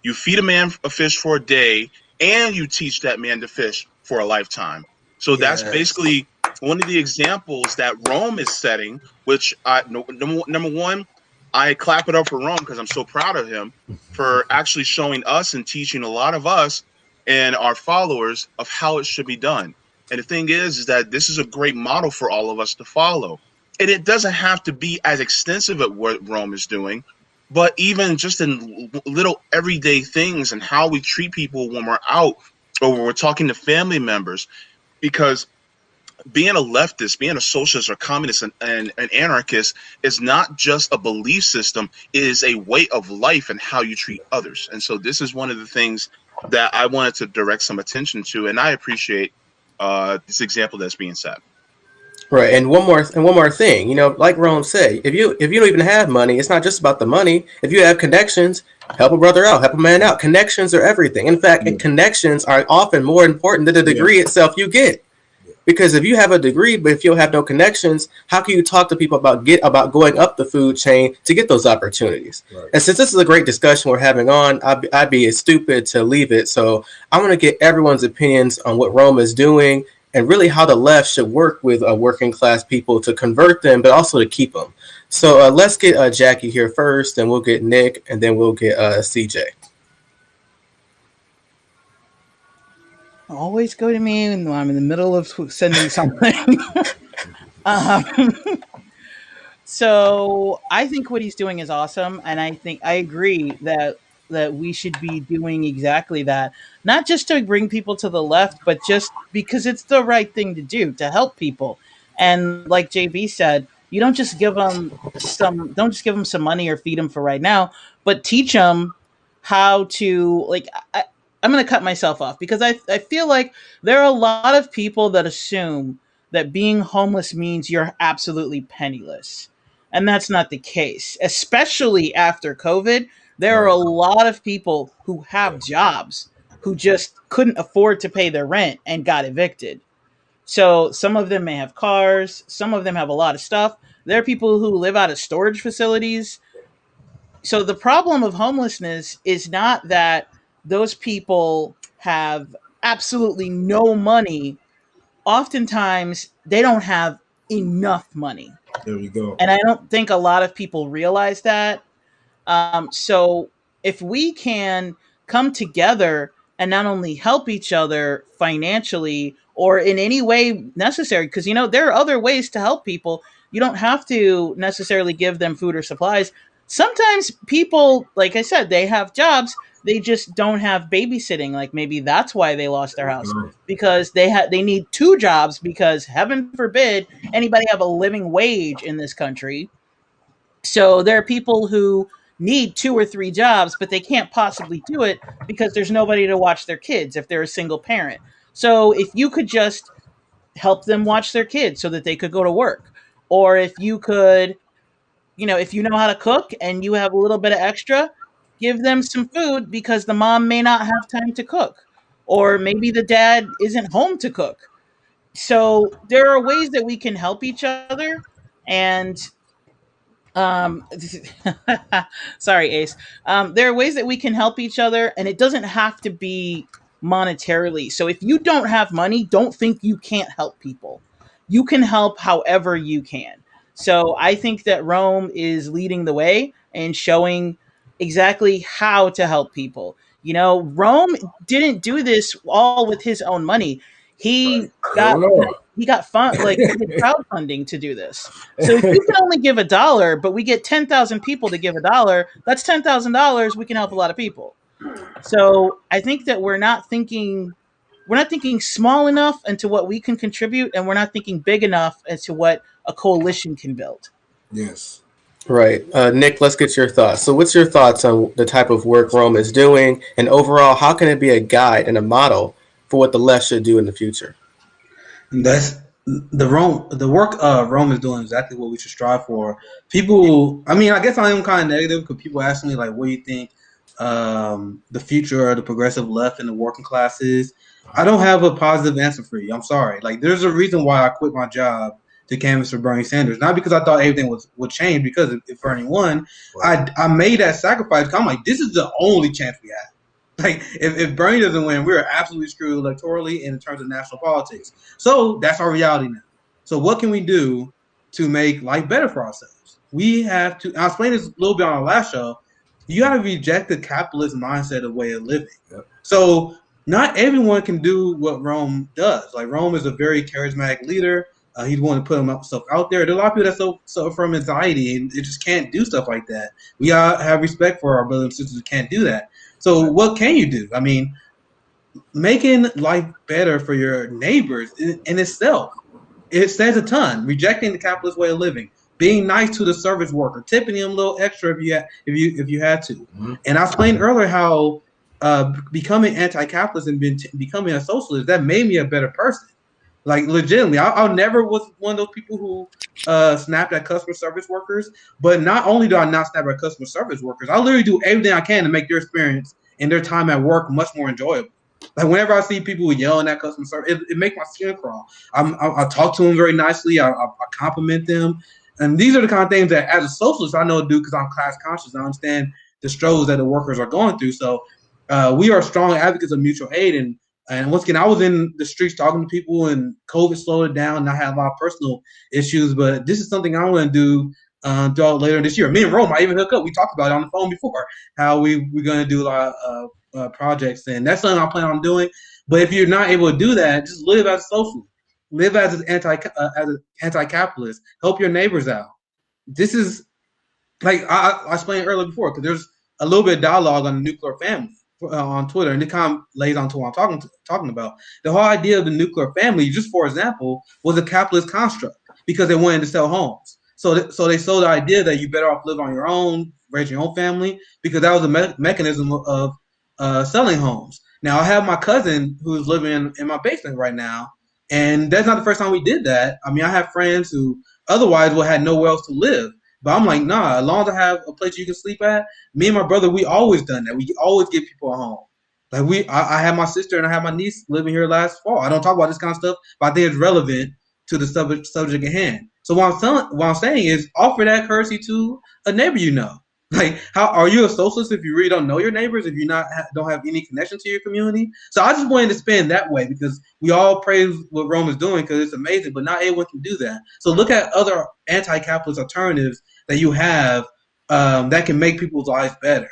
you feed a man a fish for a day and you teach that man to fish for a lifetime. So that's basically one of the examples that Rome is setting, which number one, I clap it up for Rome because I'm so proud of him for actually showing us and teaching a lot of us and our followers of how it should be done. And the thing is that this is a great model for all of us to follow. And it doesn't have to be as extensive at what Rome is doing, but even just in little everyday things and how we treat people when we're out or when we're talking to family members. Because being a leftist, being a socialist or communist and an anarchist is not just a belief system, it is a way of life and how you treat others. And so this is one of the things that I wanted to direct some attention to, and I appreciate this example that's being set. Right, and one more thing, like Rome said, if you don't even have money, it's not just about the money. If you have connections, help a brother out, help a man out. Connections are everything. In fact, Yeah. connections are often more important than the Yeah. degree itself you get. Because if you have a degree, but if you don't have no connections, how can you talk to people about going up the food chain to get those opportunities? Right. And since this is a great discussion we're having on, I'd be stupid to leave it. So I want to get everyone's opinions on what Rome is doing and really how the left should work with working class people to convert them, but also to keep them. So let's get Jackie here first, and we'll get Nick, and then we'll get CJ. Always go to me when I'm in the middle of sending something. um, so I think what he's doing is awesome, and I think I agree that we should be doing exactly that, not just to bring people to the left, but just because it's the right thing to do to help people. And like JB said, you don't just give them some money or feed them for right now, but teach them how to like. I'm going to cut myself off because I feel like there are a lot of people that assume that being homeless means you're absolutely penniless. And that's not the case, especially after COVID. There are a lot of people who have jobs who just couldn't afford to pay their rent and got evicted. So some of them may have cars, some of them have a lot of stuff. There are people who live out of storage facilities. So the problem of homelessness is not that those people have absolutely no money. Oftentimes they don't have enough money. There we go. And I don't think a lot of people realize that. So if we can come together and not only help each other financially or in any way necessary, because there are other ways to help people. You don't have to necessarily give them food or supplies. Sometimes people, like I said, they have jobs. They just don't have babysitting. Like maybe that's why they lost their house because they need two jobs because heaven forbid anybody have a living wage in this country. So there are people who need two or three jobs, but they can't possibly do it because there's nobody to watch their kids if they're a single parent. So if you could just help them watch their kids so that they could go to work, or if you could, if you know how to cook and you have a little bit of extra, give them some food because the mom may not have time to cook, or maybe the dad isn't home to cook. So there are ways that we can help each other. And um sorry, Ace. There are ways that we can help each other, and it doesn't have to be monetarily. So if you don't have money, don't think you can't help people. You can help however you can. So I think that Rome is leading the way and showing exactly how to help people. Rome didn't do this all with his own money. He got Hell no. he got he did crowdfunding to do this. So if you can only give $1, but we get 10,000 people to give $1, that's $10,000. We can help a lot of people. So I think that we're not thinking small enough into what we can contribute, and we're not thinking big enough as to what a coalition can build. Yes. Right. Nick, let's get your thoughts. So what's your thoughts on the type of work Rome is doing, and overall, how can it be a guide and a model for what the left should do in the future? That's the work Rome is doing exactly what we should strive for. People, I mean, I guess I am kind of negative because people ask me like, what do you think the future of the progressive left and the working classes? I don't have a positive answer for you. I'm sorry. Like, there's a reason why I quit my job to canvass for Bernie Sanders. Not because I thought everything would change, because if Bernie won, I made that sacrifice. I'm like, this is the only chance we have. Like, if Bernie doesn't win, we're absolutely screwed electorally and in terms of national politics. So that's our reality now. So what can we do to make life better for ourselves? We have to. I explained this a little bit on our last show. You got to reject the capitalist mindset of way of living. Yep. So not everyone can do what Rome does. Like, Rome is a very charismatic leader. He's willing to put himself out there. There's a lot of people that suffer from anxiety and they just can't do stuff like that. We all have respect for our brothers and sisters who can't do that. So what can you do? I mean, making life better for your neighbors in itself, it says a ton. Rejecting the capitalist way of living, being nice to the service worker, tipping them a little extra if you had to. Mm-hmm. And I explained earlier how becoming anti-capitalist and becoming a socialist, that made me a better person. Like legitimately, I never was one of those people who snapped at customer service workers. But not only do I not snap at customer service workers, I literally do everything I can to make their experience and their time at work much more enjoyable. Like whenever I see people yelling at customer service, it makes my skin crawl. I talk to them very nicely. I compliment them, and these are the kind of things that, as a socialist, I know to do because I'm class conscious. I understand the struggles that the workers are going through. So we are strong advocates of mutual aid, and once again, I was in the streets talking to people, and COVID slowed it down, and I had a lot of personal issues. But this is something I want to do throughout later this year. Me and Rome, I even hook up. We talked about it on the phone before how we're going to do a lot of projects, and that's something I plan on doing. But if you're not able to do that, just live as a socialist, live as an anti-capitalist, help your neighbors out. This is like I explained earlier before, because there's a little bit of dialogue on the nuclear family on Twitter, and it kind of lays on to what I'm talking about. The whole idea of the nuclear family, just for example, was a capitalist construct because they wanted to sell homes. So they sold the idea that you better off live on your own, raise your own family, because that was a mechanism of selling homes. Now I have my cousin who's living in my basement right now, and that's not the first time we did that. I mean, I have friends who otherwise would have had nowhere else to live. But I'm like, nah, as long as I have a place you can sleep at, me and my brother, we always done that. We always give people a home. Like I had my sister and I had my niece living here last fall. I don't talk about this kind of stuff, but I think it's relevant to the subject at hand. So what I'm saying is offer that courtesy to a neighbor you know. Like, how are you a socialist if you really don't know your neighbors, if you don't have any connection to your community? So I just wanted to spin that way because we all praise what Rome is doing because it's amazing, but not everyone can do that. So look at other anti-capitalist alternatives that you have that can make people's lives better.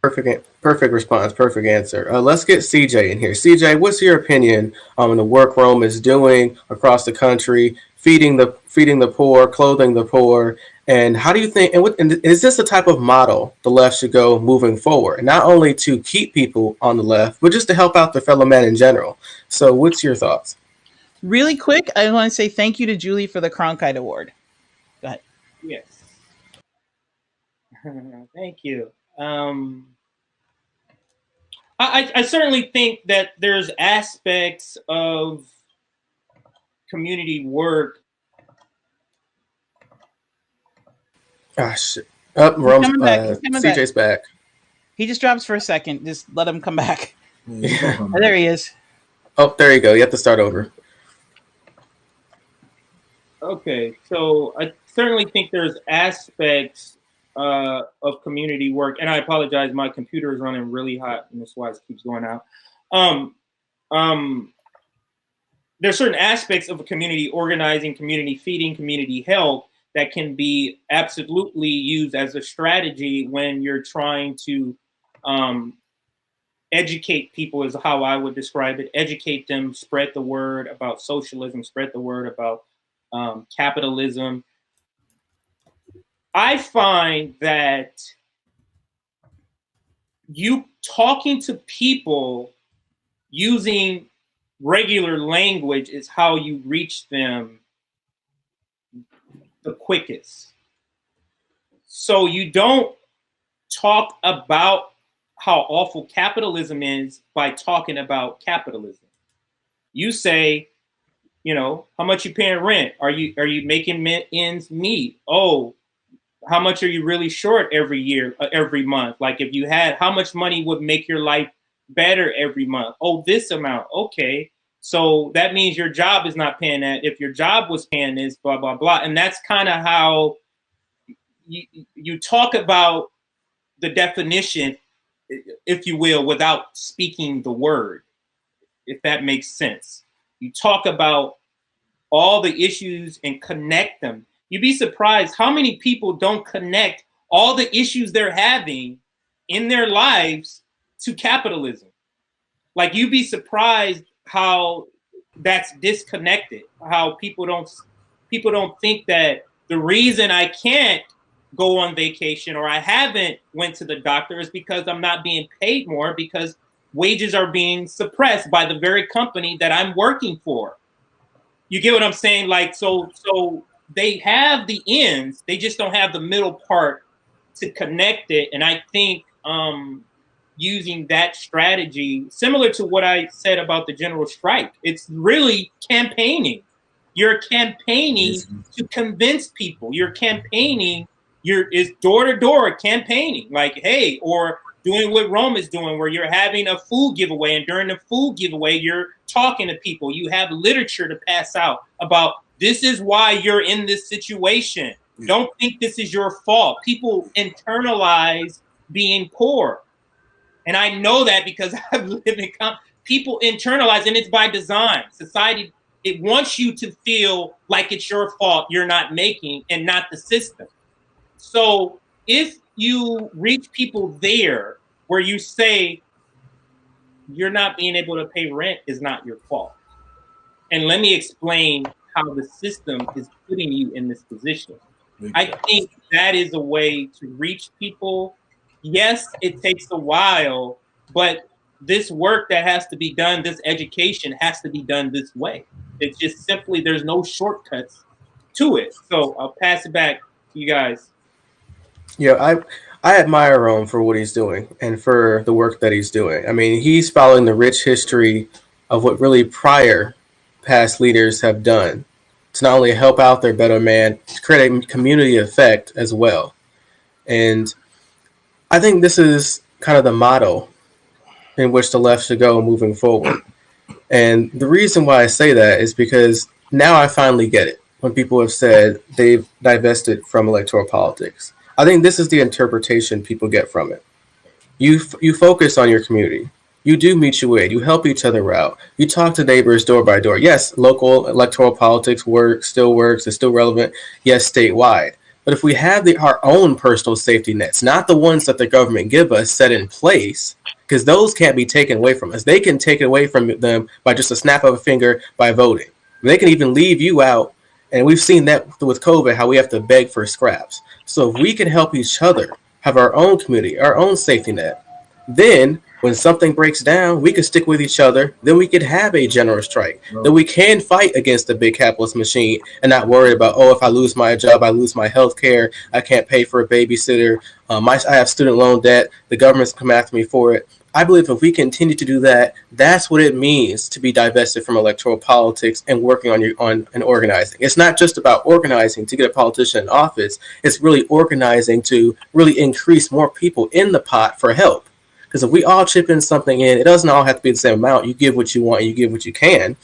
Perfect response. Perfect answer. Let's get CJ in here. CJ, what's your opinion on the work Rome is doing across the country, feeding the poor, clothing the poor, and how do you think? And is this the type of model the left should go moving forward? Not only to keep people on the left, but just to help out the fellow man in general. So, what's your thoughts? Really quick, I want to say thank you to Julie for the Cronkite Award. Go ahead. Yes. Thank you. I certainly think that there's aspects of community work. Gosh, Rome's CJ's back. He just drops for a second. Just let him come back. Yeah. Oh, there he is. Oh, there you go. You have to start over. Okay, so I certainly think there's aspects of community work, and I apologize, my computer is running really hot, and that's why it keeps going out. There's certain aspects of a community organizing, community feeding, community help that can be absolutely used as a strategy when you're trying to educate people, is how I would describe it. Educate them, spread the word about socialism, spread the word about capitalism. I find that you talking to people using regular language is how you reach them the quickest. So you don't talk about how awful capitalism is by talking about capitalism. You say, you know, how much you paying rent? Are you making ends meet? Oh, how much are you really short every year, every month? Like if you had, how much money would make your life better every month? Oh, this amount. Okay. So that means your job is not paying that. If your job was paying this, blah, blah, blah. And that's kind of how you talk about the definition, if you will, without speaking the word, if that makes sense. You talk about all the issues and connect them. You'd be surprised how many people don't connect all the issues they're having in their lives to capitalism. Like you'd be surprised how that's disconnected, how people don't think that the reason I can't go on vacation or I haven't went to the doctor is because I'm not being paid more, because wages are being suppressed by the very company that I'm working for. You get what I'm saying? Like, so they have the ends, they just don't have the middle part to connect it. And I think using that strategy, similar to what I said about the general strike. It's really campaigning. You're campaigning to convince people. You're campaigning. Is door to door campaigning. Like, hey, or doing what Rome is doing, where you're having a food giveaway, and during the food giveaway, you're talking to people. You have literature to pass out about this is why you're in this situation. Don't think this is your fault. People internalize being poor. And I know that because I've lived in people internalize, and it's by design. Society, it wants you to feel like it's your fault you're not making and not the system. So if you reach people there where you say you're not being able to pay rent is not your fault. And let me explain how the system is putting you in this position. I think that is a way to reach people. Yes, it takes a while, but this work that has to be done, this education has to be done this way. It's just simply, there's no shortcuts to it. So I'll pass it back to you guys. Yeah, I admire Rome for what he's doing and for the work that he's doing. I mean, he's following the rich history of what really prior past leaders have done to not only help out their better man, to create a community effect as well. And I think this is kind of the motto in which the left should go moving forward. And the reason why I say that is because now I finally get it when people have said they've divested from electoral politics. I think this is the interpretation people get from it. You focus on your community. You do mutual aid. You help each other out. You talk to neighbors door by door. Yes, local electoral politics still works. It's still relevant. Yes, statewide. But if we have our own personal safety nets, not the ones that the government give us set in place, because those can't be taken away from us. They can take it away from them by just a snap of a finger by voting. They can even leave you out. And we've seen that with COVID, how we have to beg for scraps. So if we can help each other have our own community, our own safety net, then when something breaks down, we can stick with each other. Then we could have a general strike. Then we can fight against the big capitalist machine and not worry about, oh, if I lose my job, I lose my health care, I can't pay for a babysitter, I have student loan debt, the government's come after me for it. I believe if we continue to do that, that's what it means to be divested from electoral politics and working on and organizing. It's not just about organizing to get a politician in office. It's really organizing to really increase more people in the pot for help. Because if we all chip in something in, it doesn't all have to be the same amount. You give what you want, you give what you can.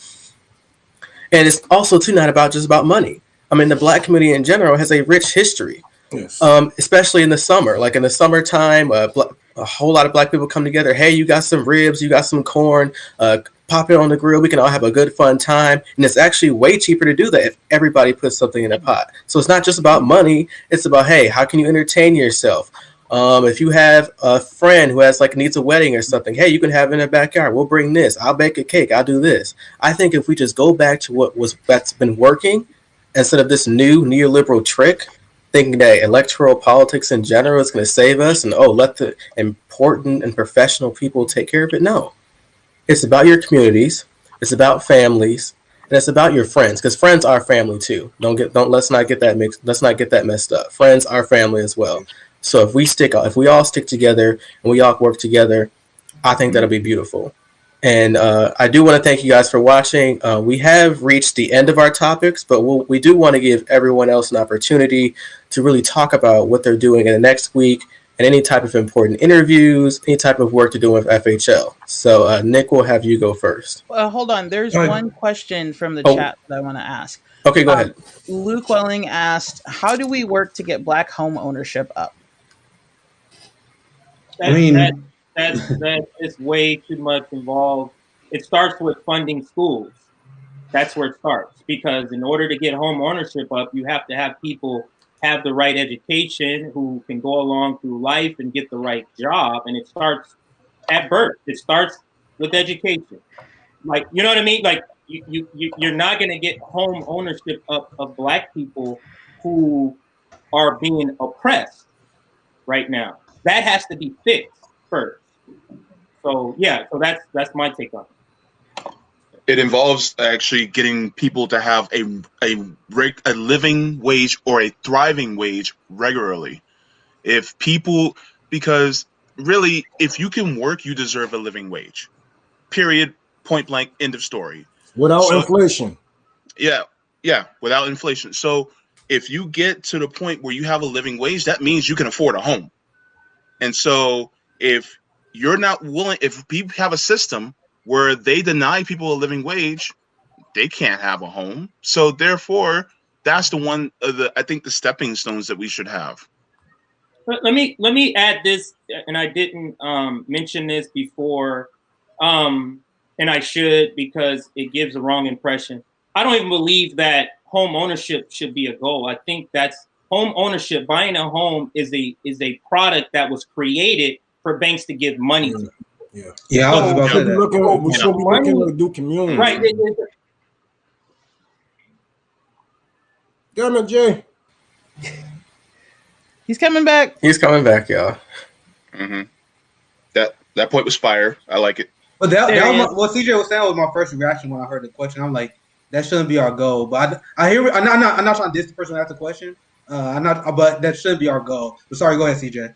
And it's also, too, not just about money. I mean, the Black community in general has a rich history, yes. Especially in the summer. Like in the summertime, a whole lot of Black people come together. Hey, you got some ribs, you got some corn, pop it on the grill. We can all have a good, fun time. And it's actually way cheaper to do that if everybody puts something in a pot. So it's not just about money. It's about, hey, how can you entertain yourself? If you have a friend who needs a wedding or something, hey, you can have it in the backyard. We'll bring this. I'll bake a cake. I'll do this. I think if we just go back to that's been working instead of this new neoliberal trick, thinking that electoral politics in general is going to save us and, let the important and professional people take care of it. No, it's about your communities. It's about families. And it's about your friends, because friends are family too. Let's not get that mixed. Let's not get that messed up. Friends are family as well. So if we all stick together and we all work together, I think that'll be beautiful. And I do want to thank you guys for watching. We have reached the end of our topics, but we do want to give everyone else an opportunity to really talk about what they're doing in the next week and any type of important interviews, any type of work to do with FHL. So Nick, we'll have you go first. Hold on. There's one question from the chat that I want to ask. Okay, go ahead. Luke Welling asked, how do we work to get Black home ownership up? That is way too much involved. It starts with funding schools. That's where it starts. Because in order to get home ownership up, you have to have people have the right education who can go along through life and get the right job. And it starts at birth. It starts with education. Like, you know what I mean? Like, you're not going to get home ownership up of Black people who are being oppressed right now. That has to be fixed first. So so that's my take on it. It involves actually getting people to have a living wage or a thriving wage regularly. Because really, if you can work, you deserve a living wage. Period. Point blank. End of story. Without So inflation. yeah, yeah, without inflation. So if you get to the point where you have a living wage, that means you can afford a home. And so if you're not willing, if people have a system where they deny people a living wage, they can't have a home. So therefore, that's the one of the I think the stepping stones that we should have. Let me add this, and I didn't mention this before, and I should because it gives a wrong impression. I don't even believe that home ownership should be a goal. I think that's home ownership. Buying a home is a product that was created for banks to give money to. Yeah. Yeah, I was about to say that. We should be looking to do community. Right. Damn it, Jay. He's coming back. He's coming back, y'all. Mm-hmm. That point was fire. I like it. But that was what CJ was saying was my first reaction when I heard the question. I'm like, that shouldn't be our goal. But I hear. I'm not trying to diss the person who asked the question. I'm not. But that should be our goal. But sorry, go ahead, CJ.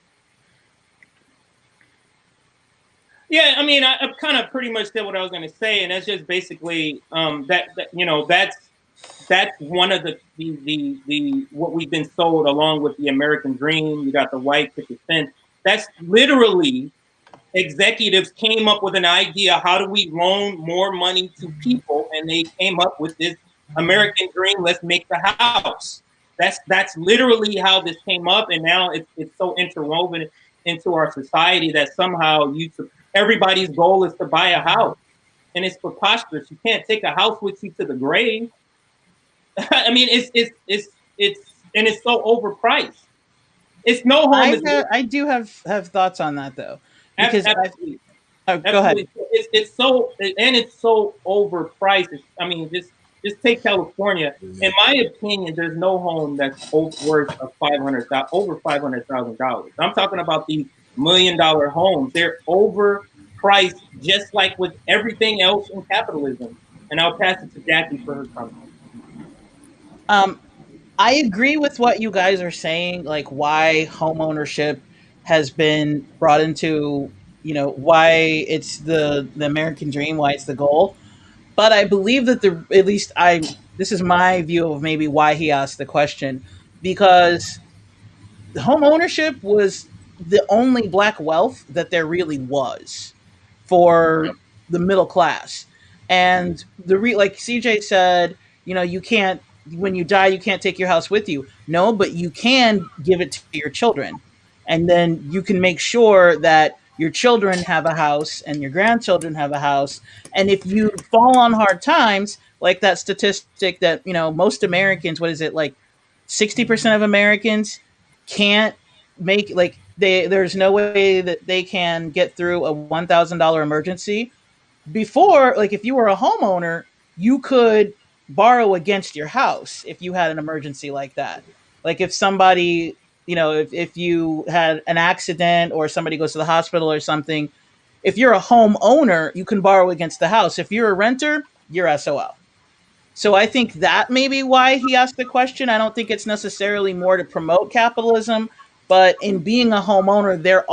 Yeah, I mean, I kind of pretty much said what I was going to say, and that's just basically that's one of the what we've been sold along with the American dream. You got the white picket fence. That's literally executives came up with an idea. How do we loan more money to people? And they came up with this American dream. Let's make the house. That's literally how this came up, and now it's so interwoven into our society that somehow everybody's goal is to buy a house, and it's preposterous. You can't take a house with you to the grave. I mean, it's so overpriced. It's no home. I do have thoughts on that though, because absolutely. Go ahead. It's so overpriced. I mean, just take California. In my opinion, there's no home that's worth over $500,000. I'm talking about these $1 million homes. They're overpriced, just like with everything else in capitalism. And I'll pass it to Jackie for her comment. I agree with what you guys are saying, like why home ownership has been brought into, why it's the American dream, why it's the goal. But I believe that this is my view of maybe why he asked the question, because home ownership was the only black wealth that there really was for the middle class. And like CJ said, you can't, when you die, you can't take your house with you. No, but you can give it to your children. And then you can make sure that your children have a house and your grandchildren have a house. And if you fall on hard times, like that statistic that, most Americans, what is it, like 60% of Americans can't make, like, there's no way that they can get through a $1,000 emergency. Before, like, if you were a homeowner, you could borrow against your house if you had an emergency like that. Like if somebody, if you had an accident or somebody goes to the hospital or something, if you're a homeowner, you can borrow against the house. If you're a renter, you're SOL. So I think that may be why he asked the question. I don't think it's necessarily more to promote capitalism, but in being a homeowner, there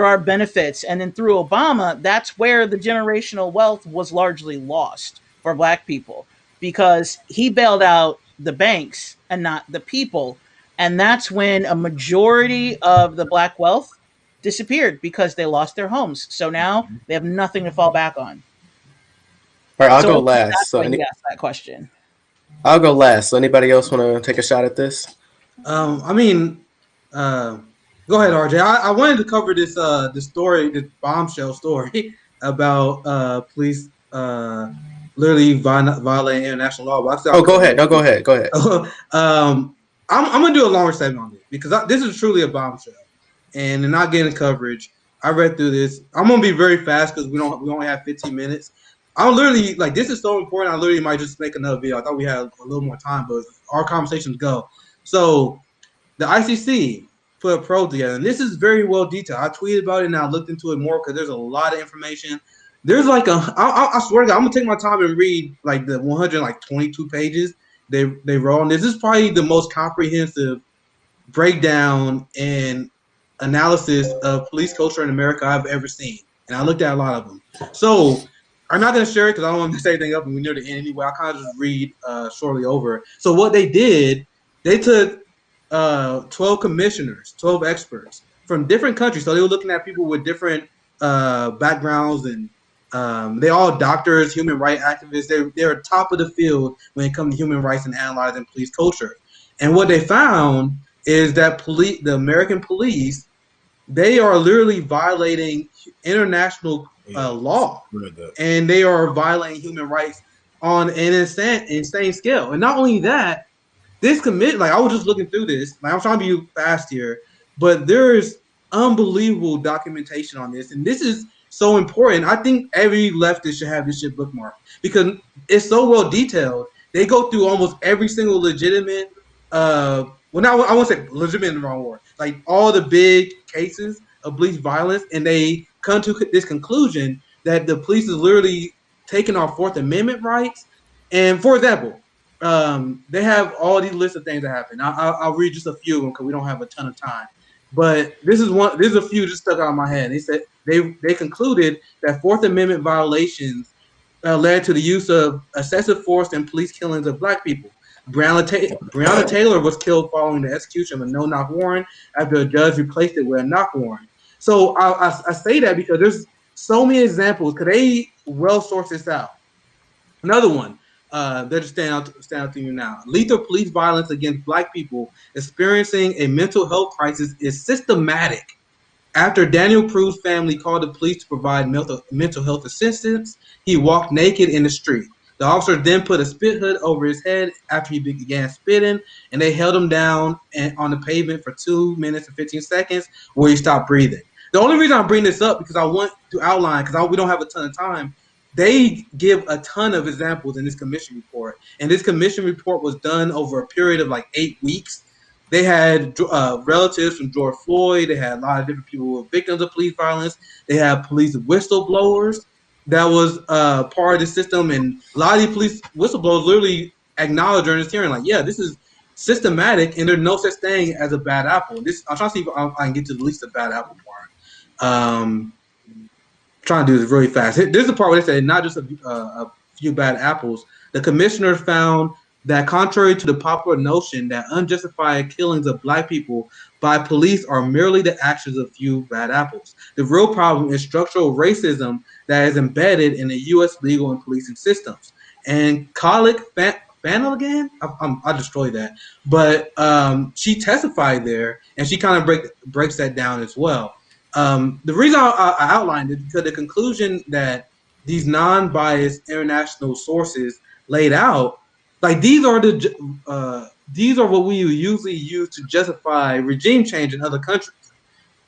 are benefits. And then through Obama, that's where the generational wealth was largely lost for black people, because he bailed out the banks and not the people. And that's when a majority of the black wealth disappeared, because they lost their homes. So now they have nothing to fall back on. All right, I'll So go I think last. that's So why he asked that question. I'll go last. So anybody else want to take a shot at this? I mean, go ahead, RJ. I wanted to cover this story, this bombshell story about police literally violating international law. But Go ahead. No, go ahead. Go ahead. I'm gonna do a longer segment on this because this is truly a bombshell, and they're not getting coverage. I read through this. I'm gonna be very fast because we only have 15 minutes. I'm literally like, this is so important. I literally might just make another video. I thought we had a little more time, but our conversations go. So the ICC put a probe together, and this is very well detailed. I tweeted about it and I looked into it more because there's a lot of information. There's like I swear to God, I'm gonna take my time and read like the 122 pages they wrote on this. This is probably the most comprehensive breakdown and analysis of police culture in America I've ever seen, and I looked at a lot of them. So I'm not going to share it because I don't want to mess anything up, and we're near the end anyway. I kind of just read shortly over. So what they did, they took 12 commissioners, 12 experts from different countries. So they were looking at people with different backgrounds, and they all doctors, human rights activists. They're top of the field when it comes to human rights and analyzing police culture. And what they found is that the American police, they are literally violating international law, and they are violating human rights on an insane scale. And not only that, this commit, like I was just looking through this, like I'm trying to be fast here, but there's unbelievable documentation on this, and this is so important. I think every leftist should have this shit bookmarked because it's so well detailed. They go through almost every single legitimate, well, not I won't say legitimate in the wrong word, like all the big cases of police violence, and they come to this conclusion that the police is literally taking our Fourth Amendment rights. And for example, they have all these lists of things that happen. I'll read just a few of them because we don't have a ton of time. But this is one. There's a few just stuck out of my head. They said they concluded that Fourth Amendment violations led to the use of excessive force and police killings of Black people. Breonna Taylor was killed following the execution of a no-knock warrant after a judge replaced it with a knock warrant. So I say that because there's so many examples. Because they well source this out. Another one. They're just stand out to you now. Lethal police violence against Black people experiencing a mental health crisis is systematic. After Daniel Prue's family called the police to provide mental health assistance, he walked naked in the street. The officer then put a spit hood over his head after he began spitting, and they held him down on the pavement for 2 minutes and 15 seconds where he stopped breathing. The only reason I bring this up because I want to outline, because we don't have a ton of time, they give a ton of examples in this commission report. And this commission report was done over a period of like 8 weeks. They had relatives from George Floyd. They had a lot of different people who were victims of police violence. They had police whistleblowers that was part of the system. And a lot of these police whistleblowers literally acknowledged during this hearing, like, yeah, this is systematic and there's no such thing as a bad apple. I'm trying to see if I can get to the least of bad apple part. Trying to do this really fast. This is the part where they say not just a few bad apples. The commissioner found that contrary to the popular notion that unjustified killings of Black people by police are merely the actions of few bad apples, the real problem is structural racism that is embedded in the U.S. legal and policing systems. And colleague Flanagan, I destroyed that, but she testified there, and she kind of breaks that down as well. The reason I outlined it because the conclusion that these non-biased international sources laid out, like these are what we usually use to justify regime change in other countries.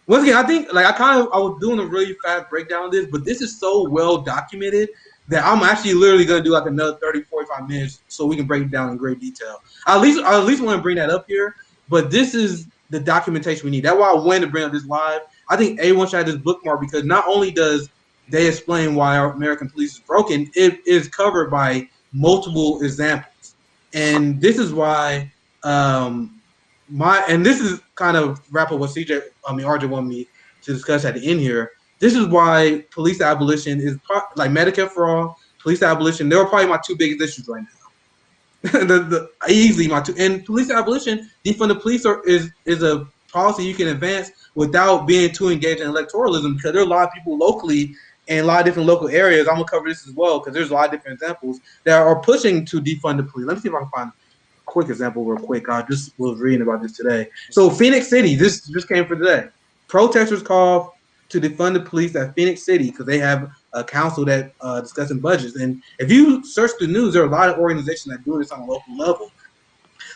Once again, I think like I was doing a really fast breakdown of this, but this is so well documented that I'm actually literally going to do like another 30, 45 minutes so we can break it down in great detail. I at least want to bring that up here, but this is the documentation we need. That's why I wanted to bring up this live. I think everyone should have this bookmark because not only does they explain why our American police is broken, it is covered by multiple examples. And this is why this is kind of wrap up what RJ wanted me to discuss at the end here. This is why police abolition is like Medicare for all, police abolition. They were probably my two biggest issues right now. Easily my two. And police abolition, defund the police is a policy you can advance without being too engaged in electoralism because there are a lot of people locally in a lot of different local areas. I'm gonna cover this as well because there's a lot of different examples that are pushing to defund the police. Let me see if I can find a quick example real quick. I just was reading about this today. So Phoenix City, this just came for today. Protesters called to defund the police at Phoenix City because they have a council that discussing budgets. And if you search the news, there are a lot of organizations that do this on a local level.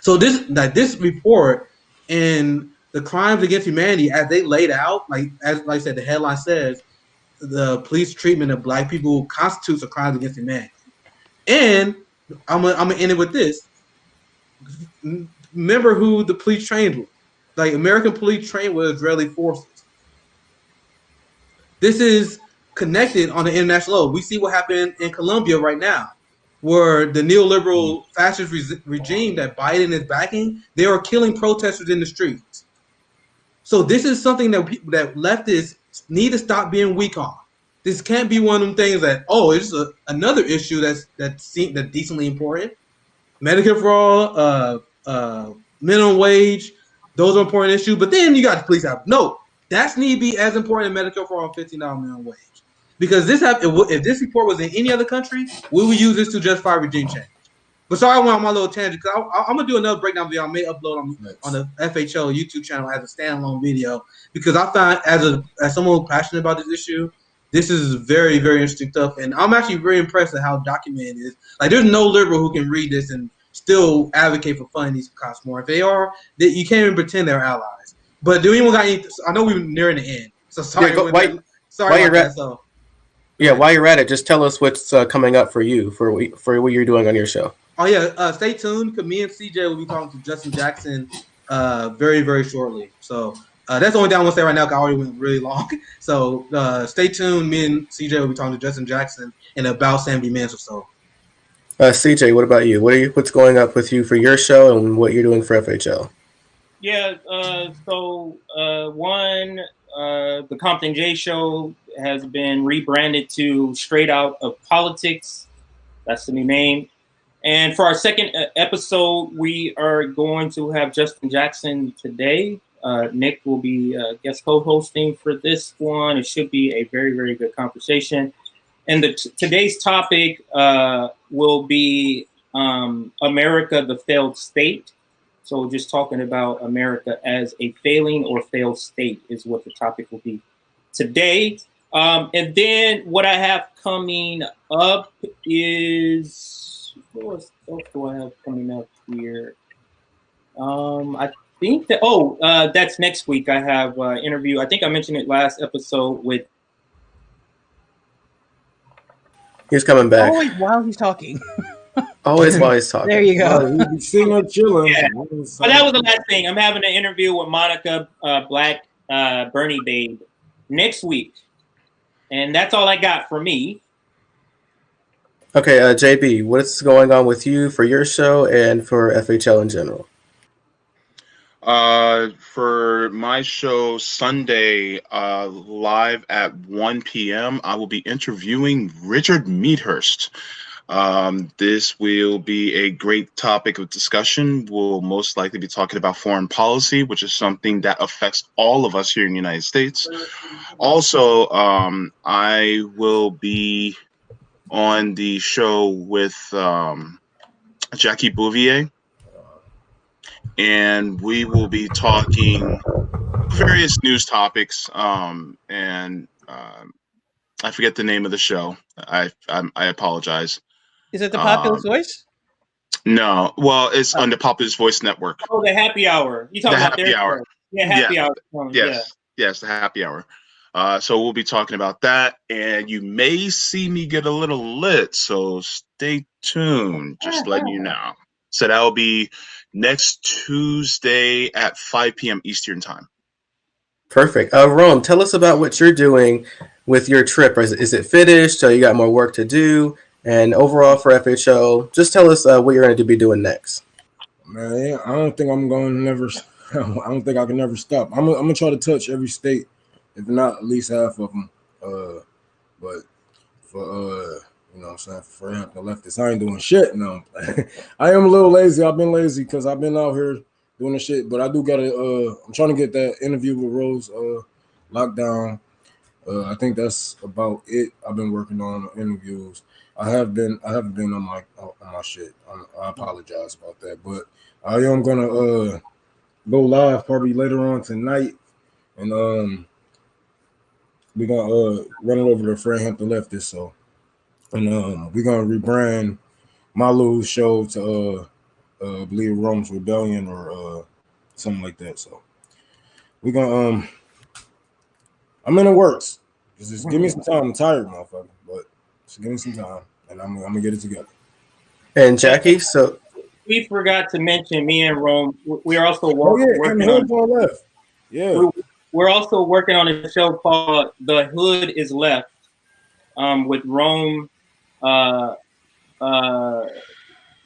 So this report and the crimes against humanity as they laid out, like I said, the headline says the police treatment of Black people constitutes a crime against humanity. And I'm gonna end it with this. Remember who the police trained with? Like American police trained with Israeli forces. This is connected on the international level. We see what happened in Colombia right now, where the neoliberal fascist regime that Biden is backing, they are killing protesters in the streets. So this is something that that leftists need to stop being weak on. This can't be one of them things that it's another issue that's decently important. Medicare for all, minimum wage, those are important issues. But then you got the police have that's need to be as important as Medicare for all, $15 minimum wage. Because if this report was in any other country, we would use this to justify regime change. But sorry, I went on my little tangent because I'm gonna do another breakdown video. I may upload on the FHL YouTube channel as a standalone video because I find as someone who's passionate about this issue, this is very, very interesting stuff, and I'm actually very impressed at how documented it is. Like, there's no liberal who can read this and still advocate for funding these costs more. If they are, you can't even pretend they're allies. But do anyone got any? I know we're nearing the end, so sorry. Sorry about that. So. Yeah, while you're at it, just tell us what's coming up for you for what you're doing on your show. Oh yeah, stay tuned because me and CJ will be talking to Justin Jackson very, very shortly. So that's the only thing I want to say right now because I already went really long. So stay tuned. Me and CJ will be talking to Justin Jackson in about 70 minutes or so. CJ, what about you? What's going up with you for your show and what you're doing for FHL? Yeah, the Compton J Show has been rebranded to Straight Out of Politics. That's the new name. And for our second episode, we are going to have Justin Jackson today. Nick will be guest co-hosting for this one. It should be a very, very good conversation. And today's topic will be America, the failed state. So just talking about America as a failing or failed state is what the topic will be today. And then what I have coming up is, what else do I have coming up here? I think that, that's next week. I have an interview. I think I mentioned it last episode with. He's coming back. Always while he's talking. Always while he's talking. There you go. He'd sitting there chilling. Yeah. But that was the last thing. I'm having an interview with Monica Black, Bernie Babe, next week. And that's all I got for me. Okay, JB, what's going on with you for your show and for FHL in general? For my show Sunday, live at 1 p.m., I will be interviewing Richard Meadhurst. This will be a great topic of discussion. We'll most likely be talking about foreign policy, which is something that affects all of us here in the United States. Also, I will be on the show with Jackie Bouvier, and we will be talking various news topics. And I forget the name of the show. I apologize. Is it the Populous Voice? No. Well, it's on the Populous Voice Network. Oh, the Happy Hour. You talking about Happy Hour? Yeah, Happy Hour. Yes, the Happy Hour. So we'll be talking about that, and you may see me get a little lit, so stay tuned, just letting you know. So that will be next Tuesday at 5 p.m. Eastern Time. Perfect. Rome, tell us about what you're doing with your trip. Is it finished? You got more work to do? And overall for FHO, just tell us what you're going to be doing next. Man, I don't think I'm going to never. I don't think I can never stop. I'm gonna try to touch every state, if not at least half of them. But for you know what I'm saying, for Hampton Leftist, I ain't doing shit. No, I am a little lazy. I've been lazy because I've been out here doing the shit. But I do gotta. I'm trying to get that interview with Rose locked down. I think that's about it. I've been working on interviews. I haven't been on my shit. I apologize about that, but I am gonna go live probably later on tonight, and we're gonna run it over to Fred Hampton Leftist. So, and we're gonna rebrand my little show to I believe Rome's Rebellion or something like that. So we're gonna I'm in the works. Just give me some time. I'm tired, motherfucker, but just give me some time, and I'm gonna get it together. And Jackie, so we forgot to mention me and Rome. We're also working on left. Yeah, we're also working on a show called "The Hood Is Left" with Rome,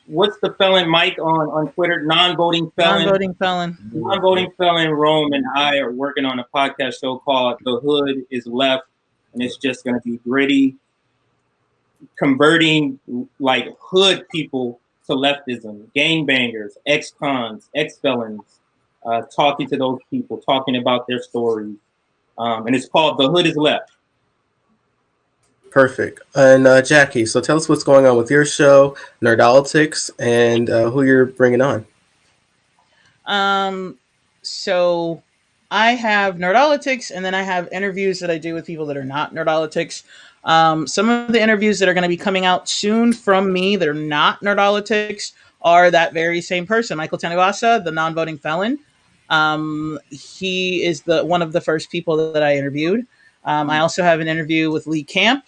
what's the felon Mike on Twitter? Non-voting felon. Non-voting felon. Non-voting felon Rome and I are working on a podcast show called The Hood is Left, and it's just going to be gritty, converting like hood people to leftism, gangbangers, ex-cons, ex-felons, talking to those people, talking about their stories. And it's called The Hood is Left. Perfect. And Jackie, so tell us what's going on with your show, Nerdolitics, and who you're bringing on. So I have Nerdolitics, and then I have interviews that I do with people that are not Nerdolitics. Some of the interviews that are going to be coming out soon from me that are not Nerdolitics are that very same person, Michael Tanivasa, the non-voting felon. He is the one of the first people that I interviewed. I also have an interview with Lee Camp.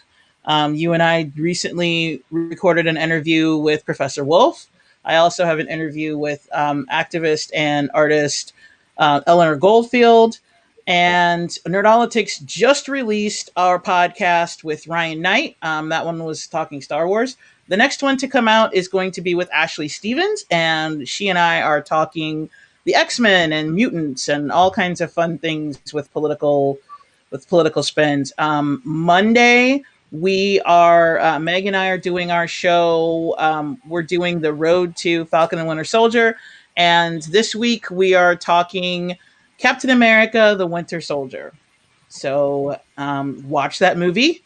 You and I recently recorded an interview with Professor Wolf. I also have an interview with activist and artist Eleanor Goldfield. And Nerdolitics just released our podcast with Ryan Knight. That one was talking Star Wars. The next one to come out is going to be with Ashley Stevens, and she and I are talking the X-Men and mutants and all kinds of fun things with political spins. Monday, we are Meg and I are doing our show. We're doing the Road to Falcon and Winter Soldier, and this week we are talking Captain America: The Winter Soldier. So watch that movie.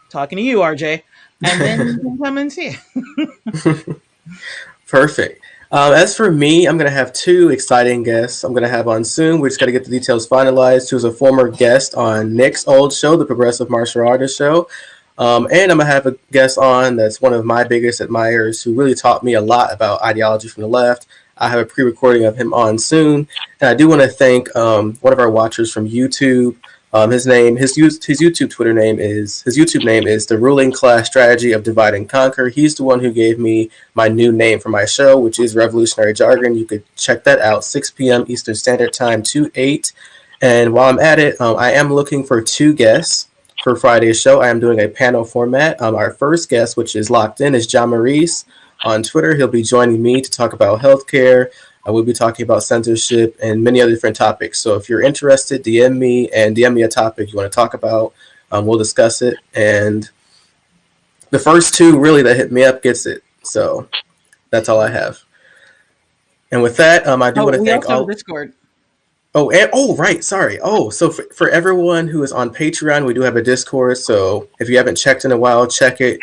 Talking to you, RJ, and then you can come and see it. Perfect. As for me, I'm going to have two exciting guests I'm going to have on soon. We just got to get the details finalized. Who's a former guest on Nick's old show, the Progressive Martial Artist Show. And I'm going to have a guest on that's one of my biggest admirers who really taught me a lot about ideology from the left. I have a pre-recording of him on soon. And I do want to thank one of our watchers from YouTube. His YouTube name is The Ruling Class Strategy of Divide and Conquer. He's the one who gave me my new name for my show, which is Revolutionary Jargon. You could check that out, 6 p.m. Eastern Standard Time to 8. And while I'm at it, I am looking for two guests for Friday's show. I am doing a panel format. Our first guest, which is locked in, is John Maurice on Twitter. He'll be joining me to talk about healthcare. We'll be talking about censorship and many other different topics. So if you're interested, DM me a topic you want to talk about. We'll discuss it. And the first two really that hit me up gets it. So that's all I have. And with that, I do want to thank all. Discord. Right. Sorry. So for everyone who is on Patreon, we do have a Discord. So if you haven't checked in a while, check it.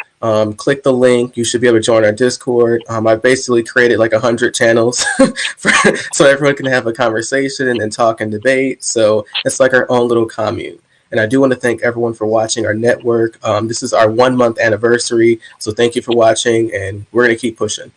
Click the link. You should be able to join our Discord. I basically created like 100 channels so everyone can have a conversation and talk and debate. So it's like our own little commune. And I do want to thank everyone for watching our network. This is our 1 month anniversary. So thank you for watching, and we're going to keep pushing.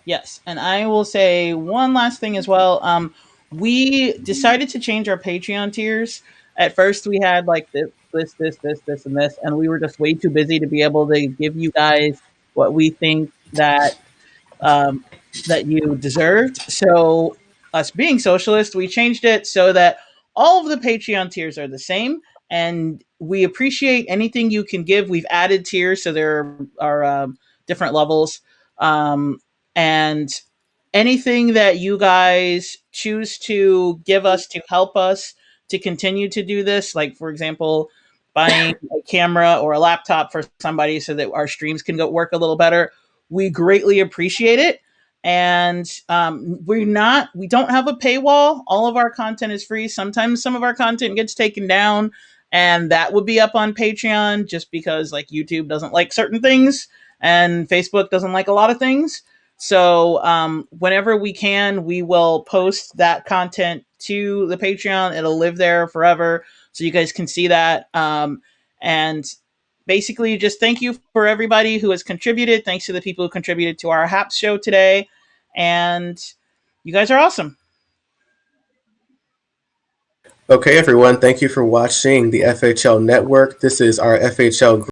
Yes. And I will say one last thing as well. We decided to change our Patreon tiers. At first, we had like this, and this, and we were just way too busy to be able to give you guys what we think that that you deserved. So, us being socialist, we changed it so that all of the Patreon tiers are the same, and we appreciate anything you can give. We've added tiers, so there are different levels, and anything that you guys choose to give us to help us to continue to do this, like for example, buying a camera or a laptop for somebody so that our streams can go work a little better, we greatly appreciate it. And we don't have a paywall. All of our content is free. Sometimes some of our content gets taken down, and that would be up on Patreon just because like YouTube doesn't like certain things and Facebook doesn't like a lot of things. So whenever we can, we will post that content to the Patreon. It'll live there forever, so you guys can see that. And basically, just thank you for everybody who has contributed. Thanks to the people who contributed to our HAPS show today. And you guys are awesome. Okay, everyone. Thank you for watching the FHL Network. This is our FHL